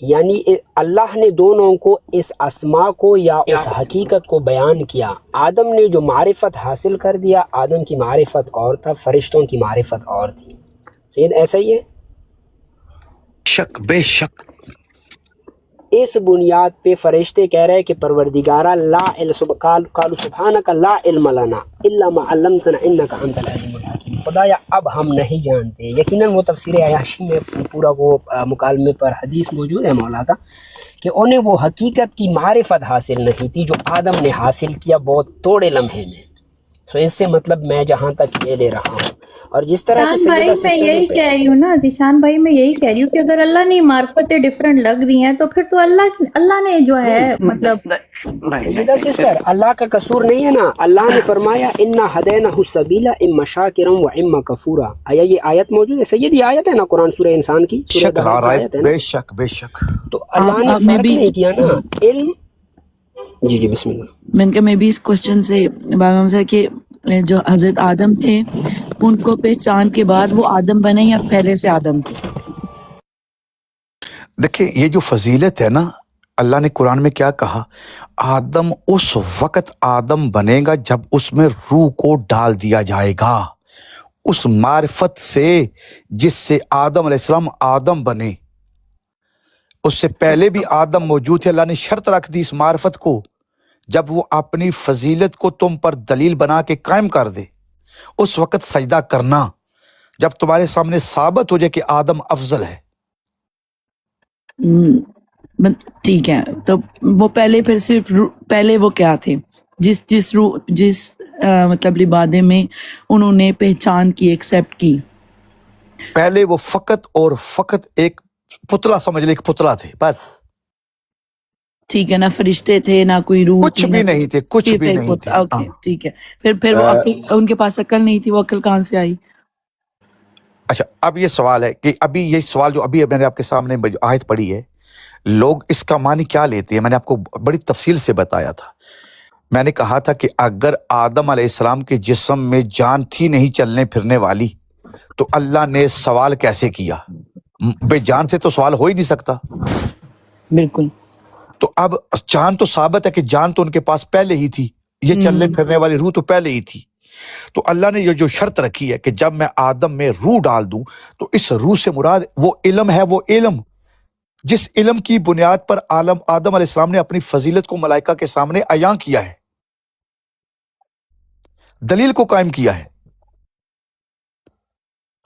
یعنی اللہ نے دونوں کو اس اسما کو یا اس حقیقت کو بیان کیا. آدم نے جو معرفت حاصل کر دیا، آدم کی معرفت اور تھا، فرشتوں کی معرفت اور تھی. سید ایسا ہی ہے؟ شک بے شک. اس بنیاد پہ فرشتے کہہ رہے کہ پروردگارہ لا قالوا سبحانک لا علم لنا الا ما علمتنا انک انت العلیم الحکیم. خدایا اب ہم نہیں جانتے. یقیناً وہ تفسیر عیاشی میں پورا وہ مکالمے پر حدیث موجود ہے مولا کا کہ انہیں وہ حقیقت کی معرفت حاصل نہیں تھی جو آدم نے حاصل کیا بہت تھوڑے لمحے میں. سو اس سے مطلب میں جہاں تک یہ لے رہا ہوں، اور جس طرح کہ ذیشان بھائی میں یہی کہہ رہی ہوں نا، ذیشان بھائی میں یہی کہہ رہی ہوں کہ اگر اللہ نے معرفتیں ڈفرینٹ لگ دی ہیں تو پھر تو اللہ نے جو ہے مطلب سیدہ سسٹر اللہ کا قصور نہیں ہے نا. اللہ نے فرمایا انا ہدینہ السبیل اما شاکرا و اما کفورا. آیا یہ آیت موجود ہے سید؟ یہ آیت ہے نا قرآن سورہ انسان کی، سورہ شک دہر کی آیت ہے نا. بے شک بے شک. تو اللہ نے فرق نہیں کیا نا علم. جی بسم اللہ. میں نے کہا میں بھی اس کوشچن سے بابا سے کہ جو حضرت آدم تھے ان کو پہچان کے بعد وہ آدم بنے یا پہلے سے آدم تھے؟ دیکھیں یہ جو فضیلت ہے نا، اللہ نے قرآن میں کیا کہا؟ آدم اس وقت آدم بنے گا جب اس میں روح کو ڈال دیا جائے گا، اس معرفت سے جس سے آدم علیہ السلام آدم بنے. اس سے پہلے بھی آدم موجود تھے. اللہ نے شرط رکھ دی اس معرفت کو، جب وہ اپنی فضیلت کو تم پر دلیل بنا کے قائم کر دے اس وقت سجدہ کرنا، جب تمہارے سامنے ثابت ہو جائے کہ آدم افضل ہے. ٹھیک ہے، تو وہ پہلے پھر صرف پہلے وہ کیا تھے جس مطلب لبادے میں انہوں نے پہچان کی، ایکسیپٹ کی؟ پہلے وہ فقط اور فقط ایک پتلا سمجھ لے، ایک پتلا تھے بس. ٹھیک ہے، نہ فرشتے تھے نہ کوئی روح کچھ بھی نہیں تھے، کچھ بھی نہیں تھے. اوکے ٹھیک ہے. پھر وہ ان کے پاس عقل نہیں تھی، وہ عقل کہاں سے آئی؟ اچھا اب یہ سوال ہے کہ ابھی یہ سوال جو ابھی میں نے آپ کے سامنے آیت پڑھی ہے، لوگ اس کا معنی کیا لیتے ہیں؟ میں نے آپ کو بڑی تفصیل سے بتایا تھا. میں نے کہا تھا کہ اگر آدم علیہ السلام کے جسم میں جان تھی نہیں چلنے پھرنے والی تو اللہ نے سوال کیسے کیا؟ بے جان سے تو سوال ہو ہی نہیں سکتا. بالکل. تو اب جان تو ثابت ہے کہ جان تو ان کے پاس پہلے ہی تھی، یہ چلنے پھرنے والی روح تو پہلے ہی تھی. تو اللہ نے یہ جو شرط رکھی ہے کہ جب میں آدم میں روح ڈال دوں تو اس روح سے مراد وہ علم ہے، وہ علم جس علم کی بنیاد پر آدم علیہ السلام نے اپنی فضیلت کو ملائکہ کے سامنے عیاں کیا ہے، دلیل کو قائم کیا ہے.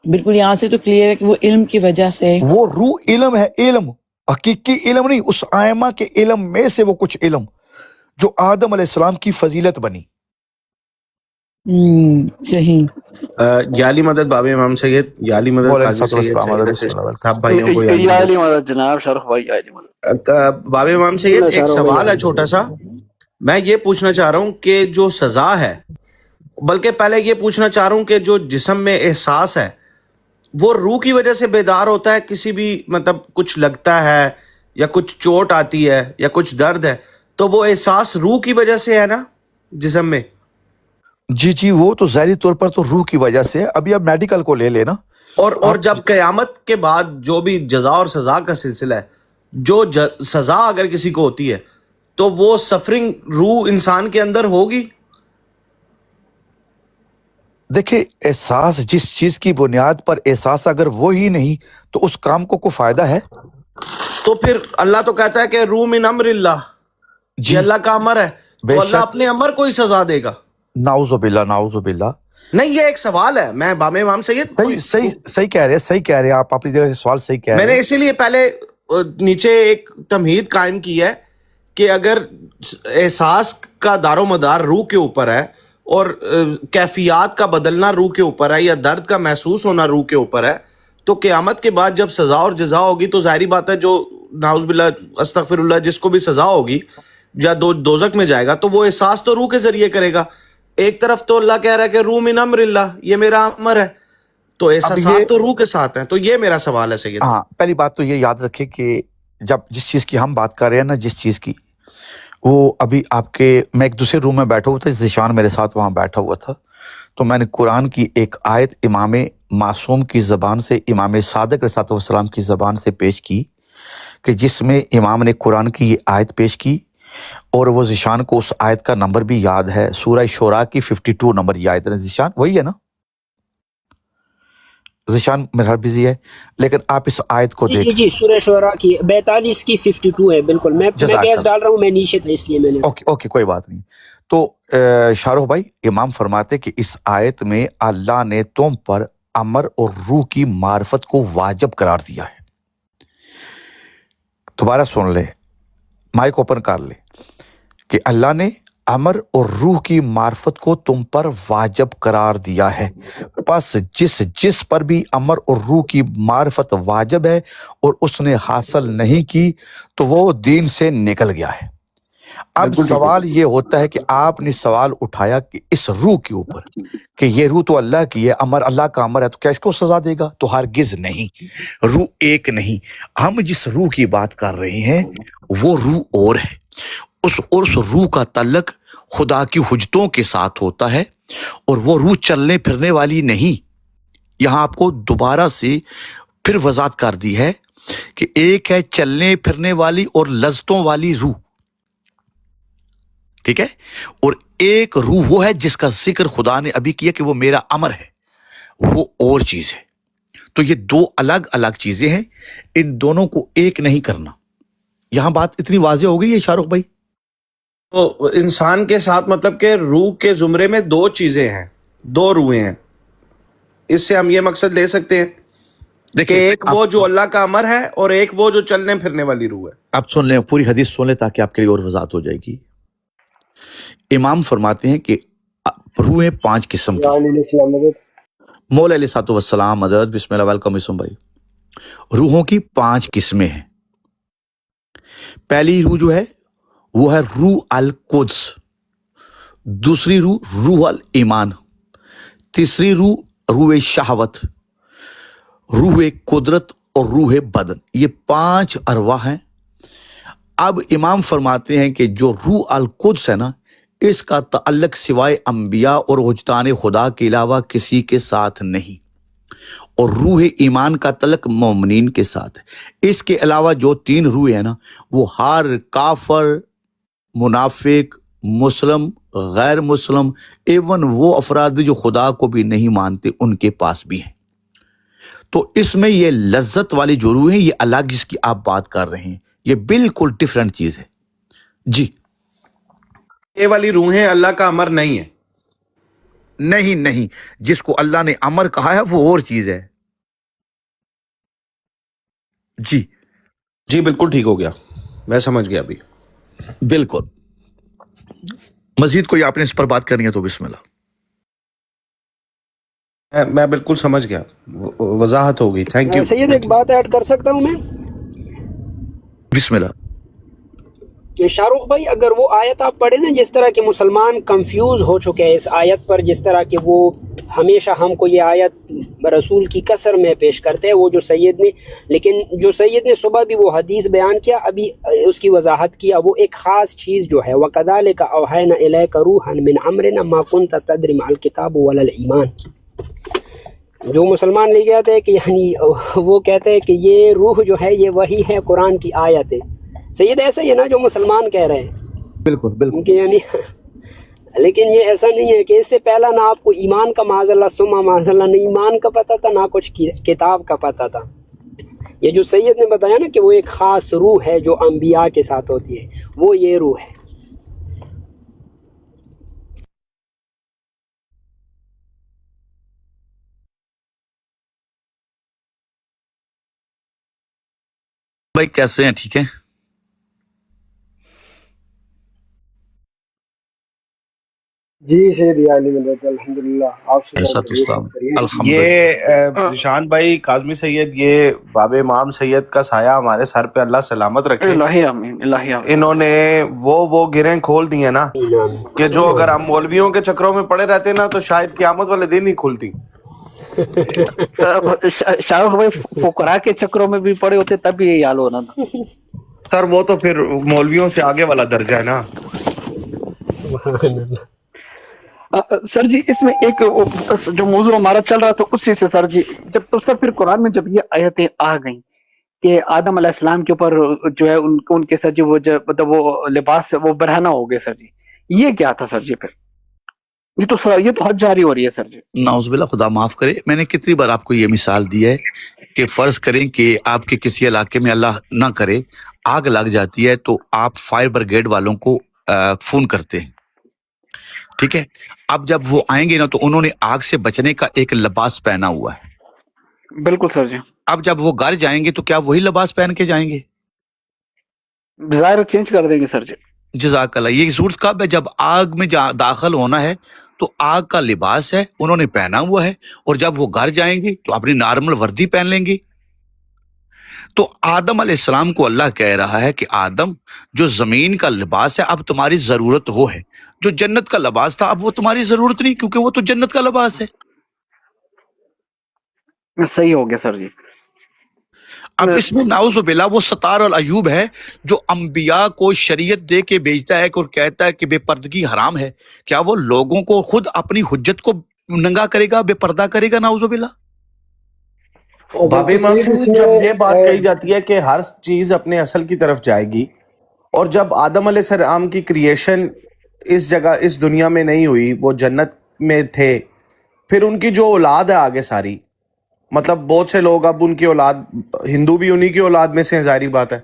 بالکل یہاں سے تو کلیئر ہے کہ وہ علم کی وجہ سے وہ روح علم ہے، علم حقیقی علم نہیں، اس آئمہ کے علم میں سے وہ کچھ علم جو آدم علیہ السلام کی فضیلت بنی. صحیح. یالی مدد بابے امام سید، یالی مدد قاضی سید، سب بھائیوں کو یالی مدد جناب شرف بھائی، یالی مدد. بابے امام سید ایک سوال ہے چھوٹا سا. میں یہ پوچھنا چاہ رہا ہوں کہ جو سزا ہے، بلکہ پہلے یہ پوچھنا چاہ رہا ہوں کہ جو جسم میں احساس ہے وہ روح کی وجہ سے بیدار ہوتا ہے؟ کسی بھی مطلب کچھ لگتا ہے یا کچھ چوٹ آتی ہے یا کچھ درد ہے تو وہ احساس روح کی وجہ سے ہے نا جسم میں؟ جی وہ تو ظاہری طور پر تو روح کی وجہ سے. ابھی اب میڈیکل کو لے لینا. اور جب قیامت کے بعد جو بھی جزا اور سزا کا سلسلہ ہے، جو سزا اگر کسی کو ہوتی ہے تو وہ سفرنگ روح انسان کے اندر ہوگی؟ دیکھیں احساس جس چیز کی بنیاد پر احساس اگر وہی نہیں تو اس کام کو کوئی فائدہ ہے؟ تو پھر اللہ تو کہتا ہے کہ روح من امر اللہ، یہ اللہ کا امر ہے، تو اللہ اپنے امر کو ہی سزا دے گا. نعوذ باللہ نعوذ باللہ. نہیں یہ ایک سوال ہے. میں بام امام سید صحیح کہہ رہے ہیں آپ اپنی جگہ سوال صحیح کہہ رہے ہیں. میں نے اسی لیے پہلے نیچے ایک تمہید قائم کی ہے کہ اگر احساس کا دار و مدار روح کے اوپر ہے اور کیفیات کا بدلنا روح کے اوپر ہے یا درد کا محسوس ہونا روح کے اوپر ہے، تو قیامت کے بعد جب سزا اور جزا ہوگی تو ظاہری بات ہے جو نعوذ باللہ استغفر اللہ جس کو بھی سزا ہوگی یا دوزخ میں جائے گا تو وہ احساس تو روح کے ذریعے کرے گا. ایک طرف تو اللہ کہہ رہا ہے کہ روح من امر اللہ، یہ میرا امر ہے، تو احساسات تو روح کے ساتھ ہیں. تو یہ میرا سوال ہے سید. ہاں پہلی بات تو یہ یاد رکھے کہ جب جس چیز کی ہم بات کر رہے ہیں نا، جس چیز کی، وہ ابھی آپ کے میں ایک دوسرے روم میں بیٹھا ہوا تھا، ذیشان میرے ساتھ وہاں بیٹھا ہوا تھا، تو میں نے قرآن کی ایک آیت امام معصوم کی زبان سے، امام صادق علیہ السلام کی زبان سے پیش کی کہ جس میں امام نے قرآن کی یہ آیت پیش کی اور وہ ذیشان کو اس آیت کا نمبر بھی یاد ہے، سورہ شورا کی 52 نمبر یہ آیت ہے ذیشان، وہی ہے نا ذیشان؟ میرا بزی ہے لیکن آپ اس آیت کو جی جی دیکھ. جی سورہ شعراء کی 42 کی 52 ہے، بالکل میں جزاک گیس اللہ. ڈال رہا ہوں، میں نیچے تھا اس لیے میں نے. اوکے اوکے کوئی بات نہیں. تو شاہ رخ بھائی، امام فرماتے کہ اس آیت میں اللہ نے تم پر امر اور روح کی معرفت کو واجب قرار دیا ہے. دوبارہ سن لے، مائک اوپن کر لے کہ اللہ نے امر اور روح کی معرفت کو تم پر واجب قرار دیا ہے. پس جس پر بھی امر اور روح کی معرفت واجب ہے اور اس نے حاصل نہیں کی تو وہ دین سے نکل گیا ہے. اب بالکل ٹھیک ہے. سوال یہ ہوتا ہے کہ آپ نے سوال اٹھایا کہ اس روح کے اوپر کہ یہ روح تو اللہ کی ہے، امر اللہ کا امر ہے، تو کیا اس کو سزا دے گا؟ تو ہرگز نہیں، روح ایک نہیں. ہم جس روح کی بات کر رہے ہیں وہ روح اور ہے. اس روح کا تعلق خدا کی حجتوں کے ساتھ ہوتا ہے اور وہ روح چلنے پھرنے والی نہیں. یہاں آپ کو دوبارہ سے پھر وضاحت کر دی ہے کہ ایک ہے چلنے پھرنے والی اور لذتوں والی روح، ٹھیک ہے، اور ایک روح وہ ہے جس کا ذکر خدا نے ابھی کیا کہ وہ میرا امر ہے، وہ اور چیز ہے. تو یہ دو الگ الگ چیزیں ہیں، ان دونوں کو ایک نہیں کرنا. یہاں بات اتنی واضح ہو گئی ہے شاہ رخ بھائی؟ تو انسان کے ساتھ مطلب کہ روح کے زمرے میں دو چیزیں ہیں، دو روحیں ہیں. اس سے ہم یہ مقصد لے سکتے ہیں کہ دیکھیں ایک وہ جو اللہ کا امر ہے اور ایک وہ جو چلنے پھرنے والی روح ہے. آپ سن لیں، پوری حدیث سن لیں تاکہ آپ کے لیے اور وضاحت ہو جائے گی. امام فرماتے ہیں کہ روحیں 5 قسم کی. مولا علیہ الصلوۃ والسلام مدد. بسم اللہ، ویلکم اسم بھائی. روحوں کی 5 قسمیں ہیں. پہلی روح جو ہے وہ ہے روح القدس، دوسری روح روح الایمان، تیسری روح روح شہوت، روح قدرت اور روح بدن. یہ 5 ارواح ہیں. اب امام فرماتے ہیں کہ جو روح القدس ہے نا، اس کا تعلق سوائے انبیاء اور حجتان خدا کے علاوہ کسی کے ساتھ نہیں، اور روح ایمان کا تعلق مومنین کے ساتھ ہے. اس کے علاوہ جو 3 روح ہیں نا، وہ ہر کافر، منافق، مسلم، غیر مسلم، ایون وہ افراد بھی جو خدا کو بھی نہیں مانتے، ان کے پاس بھی ہیں. تو اس میں یہ لذت والی جو روح ہے، یہ الگ جس کی آپ بات کر رہے ہیں، یہ بالکل ڈیفرنٹ چیز ہے. جی یہ والی روحیں اللہ کا امر نہیں ہے. نہیں، جس کو اللہ نے امر کہا ہے وہ اور چیز ہے. جی جی بالکل ٹھیک ہو گیا، میں سمجھ گیا ابھی. بالکل. مزید کوئی آپ نے اس پر بات کرنی ہے تو بسم اللہ. میں بالکل سمجھ گیا، وضاحت ہو گئی. تھینک یو سید ایک بات ایڈ کر سکتا ہوں میں؟ بسم اللہ. شاہ رخ بھائی، اگر وہ آیت آپ پڑھیں نا، جس طرح کے مسلمان کنفیوز ہو چکے ہیں اس آیت پر، جس طرح کہ وہ ہمیشہ ہم کو یہ آیت رسول کی کثر میں پیش کرتے ہیں، وہ جو سید نے، لیکن جو سید نے صبح بھی وہ حدیث بیان کیا، ابھی اس کی وضاحت کیا، وہ ایک خاص چیز جو ہے وَكَذَلِكَ أَوْحَيْنَا إِلَيْكَ رُوحًا مِّنْ أَمْرِنَا مَا كُنْتَ تَدْرِي مَا الْكِتَابُ وَلَا الْإِيمَانُ. جو مسلمان لے گئے تھے کہ یعنی وہ کہتے ہیں کہ یہ روح جو ہے یہ وہی ہے، قرآن کی آیت ہے. سید ایسا ہی ہے نا جو مسلمان کہہ رہے ہیں؟ بالکل. کہ یعنی لیکن یہ ایسا نہیں ہے کہ اس سے پہلا نہ آپ کو ایمان کا معاذ اللہ ثم معاذ اللہ نہ ایمان کا پتہ تھا، نہ کچھ کتاب کا پتہ تھا. یہ جو سید نے بتایا نا کہ وہ ایک خاص روح ہے جو انبیاء کے ساتھ ہوتی ہے، وہ یہ روح ہے. بھائی کیسے ہیں؟ ٹھیک ہے. جی سید علی مدد، الحمدللہ. آپ سے یہ ذیشان بھائی، کاظمی سید، یہ باب امام سید کا سایہ ہمارے سر پہ اللہ سلامت رکھے. الہی آمین، الہی آمین. انہوں نے وہ گرہیں کھول دی ہیں نا کہ جو اگر ہم مولویوں کے چکروں میں پڑے رہتے نا تو شاید قیامت والے دن ہی کھلتی. شاہ رخ بھائی فقراء کے چکروں میں بھی پڑے ہوتے تب بھی یہی حال ہونا تھا. سر وہ تو پھر مولویوں سے آگے والا درجہ ہے نا. سر جی اس میں ایک جو موضوع ہمارا چل رہا تھا اسی سے سر جی، جب تو سر پھر قرآن میں جب یہ آیتیں آ گئیں کہ آدم علیہ السلام کے اوپر جو ہے ان کے سر جی وہ مطلب وہ لباس وہ برہنہ ہو گئے سر جی، یہ کیا تھا سر جی؟ پھر یہ تو حد جاری ہو رہی ہے سر جی۔ نعوذ باللہ، خدا معاف کرے، میں نے کتنی بار آپ کو یہ مثال دی ہے کہ فرض کریں کہ آپ کے کسی علاقے میں اللہ نہ کرے آگ لگ جاتی ہے تو آپ فائر بریگیڈ والوں کو فون کرتے ہیں، ٹھیک ہے؟ اب جب وہ آئیں گے نا تو انہوں نے آگ سے بچنے کا ایک لباس پہنا ہوا ہے، بالکل سر جی۔ اب جب وہ گھر جائیں گے تو کیا وہی لباس پہن کے جائیں گے؟ ظاہر چینج کر دیں گے سر جی۔ جزاک اللہ۔ یہ صورت کب ہے؟ جب آگ میں داخل ہونا ہے تو آگ کا لباس ہے انہوں نے پہنا ہوا ہے، اور جب وہ گھر جائیں گے تو اپنی نارمل وردی پہن لیں گے۔ تو آدم علیہ السلام کو اللہ کہہ رہا ہے کہ آدم، جو زمین کا لباس ہے اب تمہاری ضرورت وہ ہے، جو جنت کا لباس تھا اب وہ تمہاری ضرورت نہیں، کیونکہ وہ تو جنت کا لباس ہے۔ صحیح ہو گیا سر جی۔ اب اس میں نعوذ باللہ وہ ستار العیوب ہے جو انبیاء کو شریعت دے کے بھیجتا ہے اور کہتا ہے کہ بے پردگی حرام ہے، کیا وہ لوگوں کو خود اپنی حجت کو ننگا کرے گا، بے پردہ کرے گا؟ نعوذ باللہ۔ باب امام سے جب یہ بات کہی جاتی ہے کہ ہر چیز اپنے اصل کی طرف جائے گی، اور جب آدم علیہ السلام کی کریشن اس جگہ اس دنیا میں نہیں ہوئی، وہ جنت میں تھے، پھر ان کی جو اولاد ہے آگے ساری، مطلب بہت سے لوگ اب ان کی اولاد، ہندو بھی انہی کی اولاد میں سے ہیں، ظاہری بات ہے،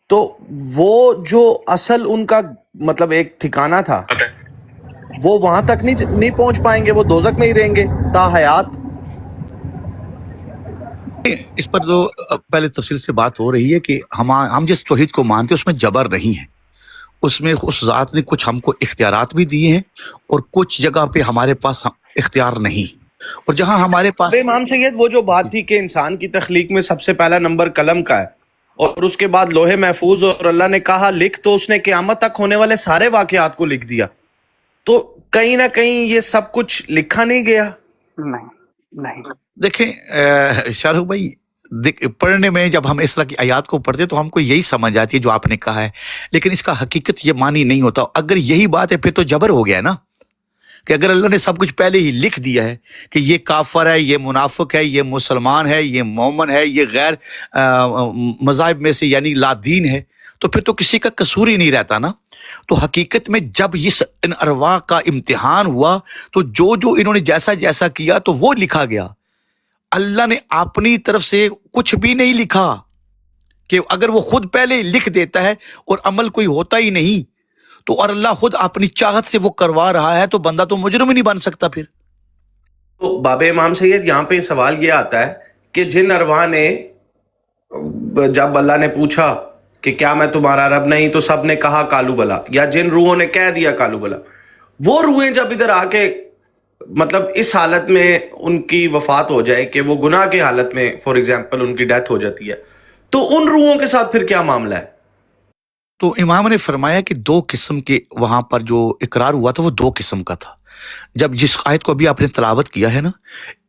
تو وہ جو اصل ان کا مطلب ایک ٹھکانہ تھا وہ وہاں تک نہیں پہنچ پائیں گے، وہ دوزخ میں ہی رہیں گے تا حیات۔ اس پر تو پہلے تفصیل سے بات ہو رہی ہے کہ ہم جس توحید کو مانتے ہیں اس میں جبر نہیں ہے، اس میں اس ذات نے کچھ ہم کو اختیارات بھی دیے ہیں، اور کچھ جگہ پہ ہمارے پاس اختیار نہیں، اور جہاں ہمارے پاس امام سید وہ جو بات تھی کہ انسان کی تخلیق میں سب سے پہلا نمبر قلم کا ہے، اور اس کے بعد لوح محفوظ، اور اللہ نے کہا لکھ، تو اس نے قیامت تک ہونے والے سارے واقعات کو لکھ دیا، تو کہیں نہ کہیں یہ سب کچھ لکھا نہیں گیا؟ نہیں۔ دیکھیں شاہ رخ بھائی، پڑھنے میں جب ہم اس طرح کی آیات کو پڑھتے تو ہم کو یہی سمجھ آتی ہے جو آپ نے کہا ہے، لیکن اس کا حقیقت یہ معنی نہیں ہوتا۔ اگر یہی بات ہے پھر تو جبر ہو گیا نا، کہ اگر اللہ نے سب کچھ پہلے ہی لکھ دیا ہے کہ یہ کافر ہے، یہ منافق ہے، یہ مسلمان ہے، یہ مومن ہے، یہ غیر مذاہب میں سے یعنی لا دین ہے، تو پھر تو کسی کا قصور ہی نہیں رہتا نا۔ تو حقیقت میں جب ان ارواح کا امتحان ہوا تو جو انہوں نے جیسا جیسا کیا تو وہ لکھا گیا۔ اللہ نے اپنی طرف سے کچھ بھی نہیں لکھا، کہ اگر وہ خود پہلے لکھ دیتا ہے اور عمل کوئی ہوتا ہی نہیں تو، اور اللہ خود اپنی چاہت سے وہ کروا رہا ہے، تو بندہ تو مجرم ہی نہیں بن سکتا پھر۔ تو باب امام سید یہاں پہ سوال یہ آتا ہے کہ جن ارواح نے، جب اللہ نے پوچھا کہ کیا میں تمہارا رب نہیں، تو سب نے کہا کالو بلا، یا جن روحوں نے کہہ دیا کالو بلا، وہ روحیں جب ادھر آ کے مطلب اس حالت میں ان کی وفات ہو جائے کہ وہ گناہ کے حالت میں فار ایگزامپل ان کی ڈیتھ ہو جاتی ہے، تو ان روحوں کے ساتھ پھر کیا معاملہ ہے؟ تو امام نے فرمایا کہ دو قسم کے وہاں پر جو اقرار ہوا تھا وہ دو قسم کا تھا۔ جب جس آیت کو ابھی آپ نے تلاوت کیا ہے نا،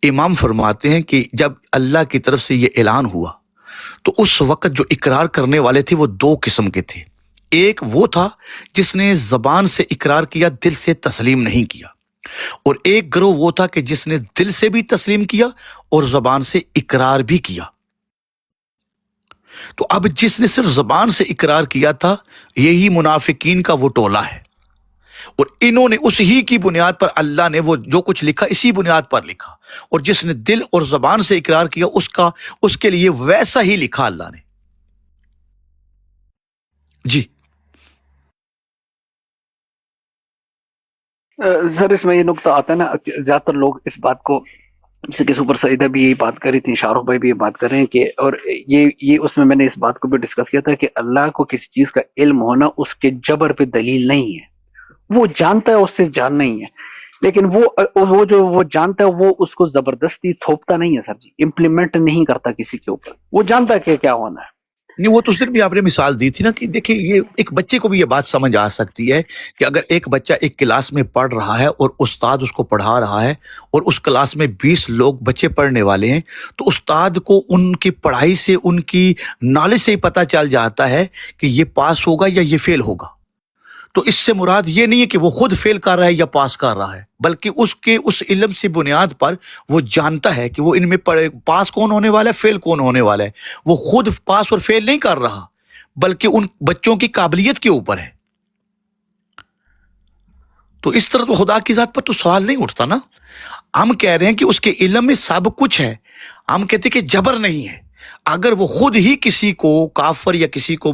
امام فرماتے ہیں کہ جب اللہ کی طرف سے یہ اعلان ہوا تو اس وقت جو اقرار کرنے والے تھے وہ دو قسم کے تھے۔ ایک وہ تھا جس نے زبان سے اقرار کیا، دل سے تسلیم نہیں کیا، اور ایک گروہ وہ تھا کہ جس نے دل سے بھی تسلیم کیا اور زبان سے اقرار بھی کیا۔ تو اب جس نے صرف زبان سے اقرار کیا تھا یہی منافقین کا وہ ٹولہ ہے، اور انہوں نے اس ہی کی بنیاد پر اللہ نے وہ جو کچھ لکھا اسی بنیاد پر لکھا، اور جس نے دل اور زبان سے اقرار کیا اس کے لیے ویسا ہی لکھا اللہ نے۔ جی سر اس میں یہ نقطہ آتا ہے نا، زیادہ تر لوگ اس بات کو، جیسے کہ سپر سعیدہ بھی یہی بات کر رہی تھی، شاہ رخ بھائی بھی یہ بات کر رہے ہیں کہ، اور یہ اس میں نے اس بات کو بھی ڈسکس کیا تھا کہ اللہ کو کسی چیز کا علم ہونا اس کے جبر پہ دلیل نہیں ہے، وہ جانتا ہے، اس سے جاننا ہی ہے، لیکن وہ جو وہ جانتا ہے وہ اس کو زبردستی تھوپتا نہیں ہے سر جی، امپلیمنٹ نہیں کرتا کسی کے اوپر، وہ جانتا ہے کہ کیا ہونا ہے۔ نہیں، وہ تو اس دن بھی آپ نے مثال دی تھی نا کہ دیکھیں یہ ایک بچے کو بھی یہ بات سمجھ آ سکتی ہے کہ اگر ایک بچہ ایک کلاس میں پڑھ رہا ہے اور استاد اس کو پڑھا رہا ہے اور اس کلاس میں 20 لوگ بچے پڑھنے والے ہیں، تو استاد کو ان کی پڑھائی سے، ان کی نالج سے ہی پتہ چل جاتا ہے کہ یہ پاس ہوگا یا یہ فیل ہوگا۔ تو اس سے مراد یہ نہیں ہے کہ وہ خود فیل کر رہا ہے یا پاس کر رہا ہے، بلکہ اس کے اس علم سے بنیاد پر وہ جانتا ہے کہ وہ ان میں پاس کون ہونے والا ہے، فیل کون ہونے والا ہے۔ وہ خود پاس اور فیل نہیں کر رہا، بلکہ ان بچوں کی قابلیت کے اوپر ہے۔ تو اس طرح تو خدا کی ذات پر تو سوال نہیں اٹھتا نا۔ ہم کہہ رہے ہیں کہ اس کے علم میں سب کچھ ہے، ہم کہتے ہیں کہ جبر نہیں ہے۔ اگر وہ خود ہی کسی کو کافر یا کسی کو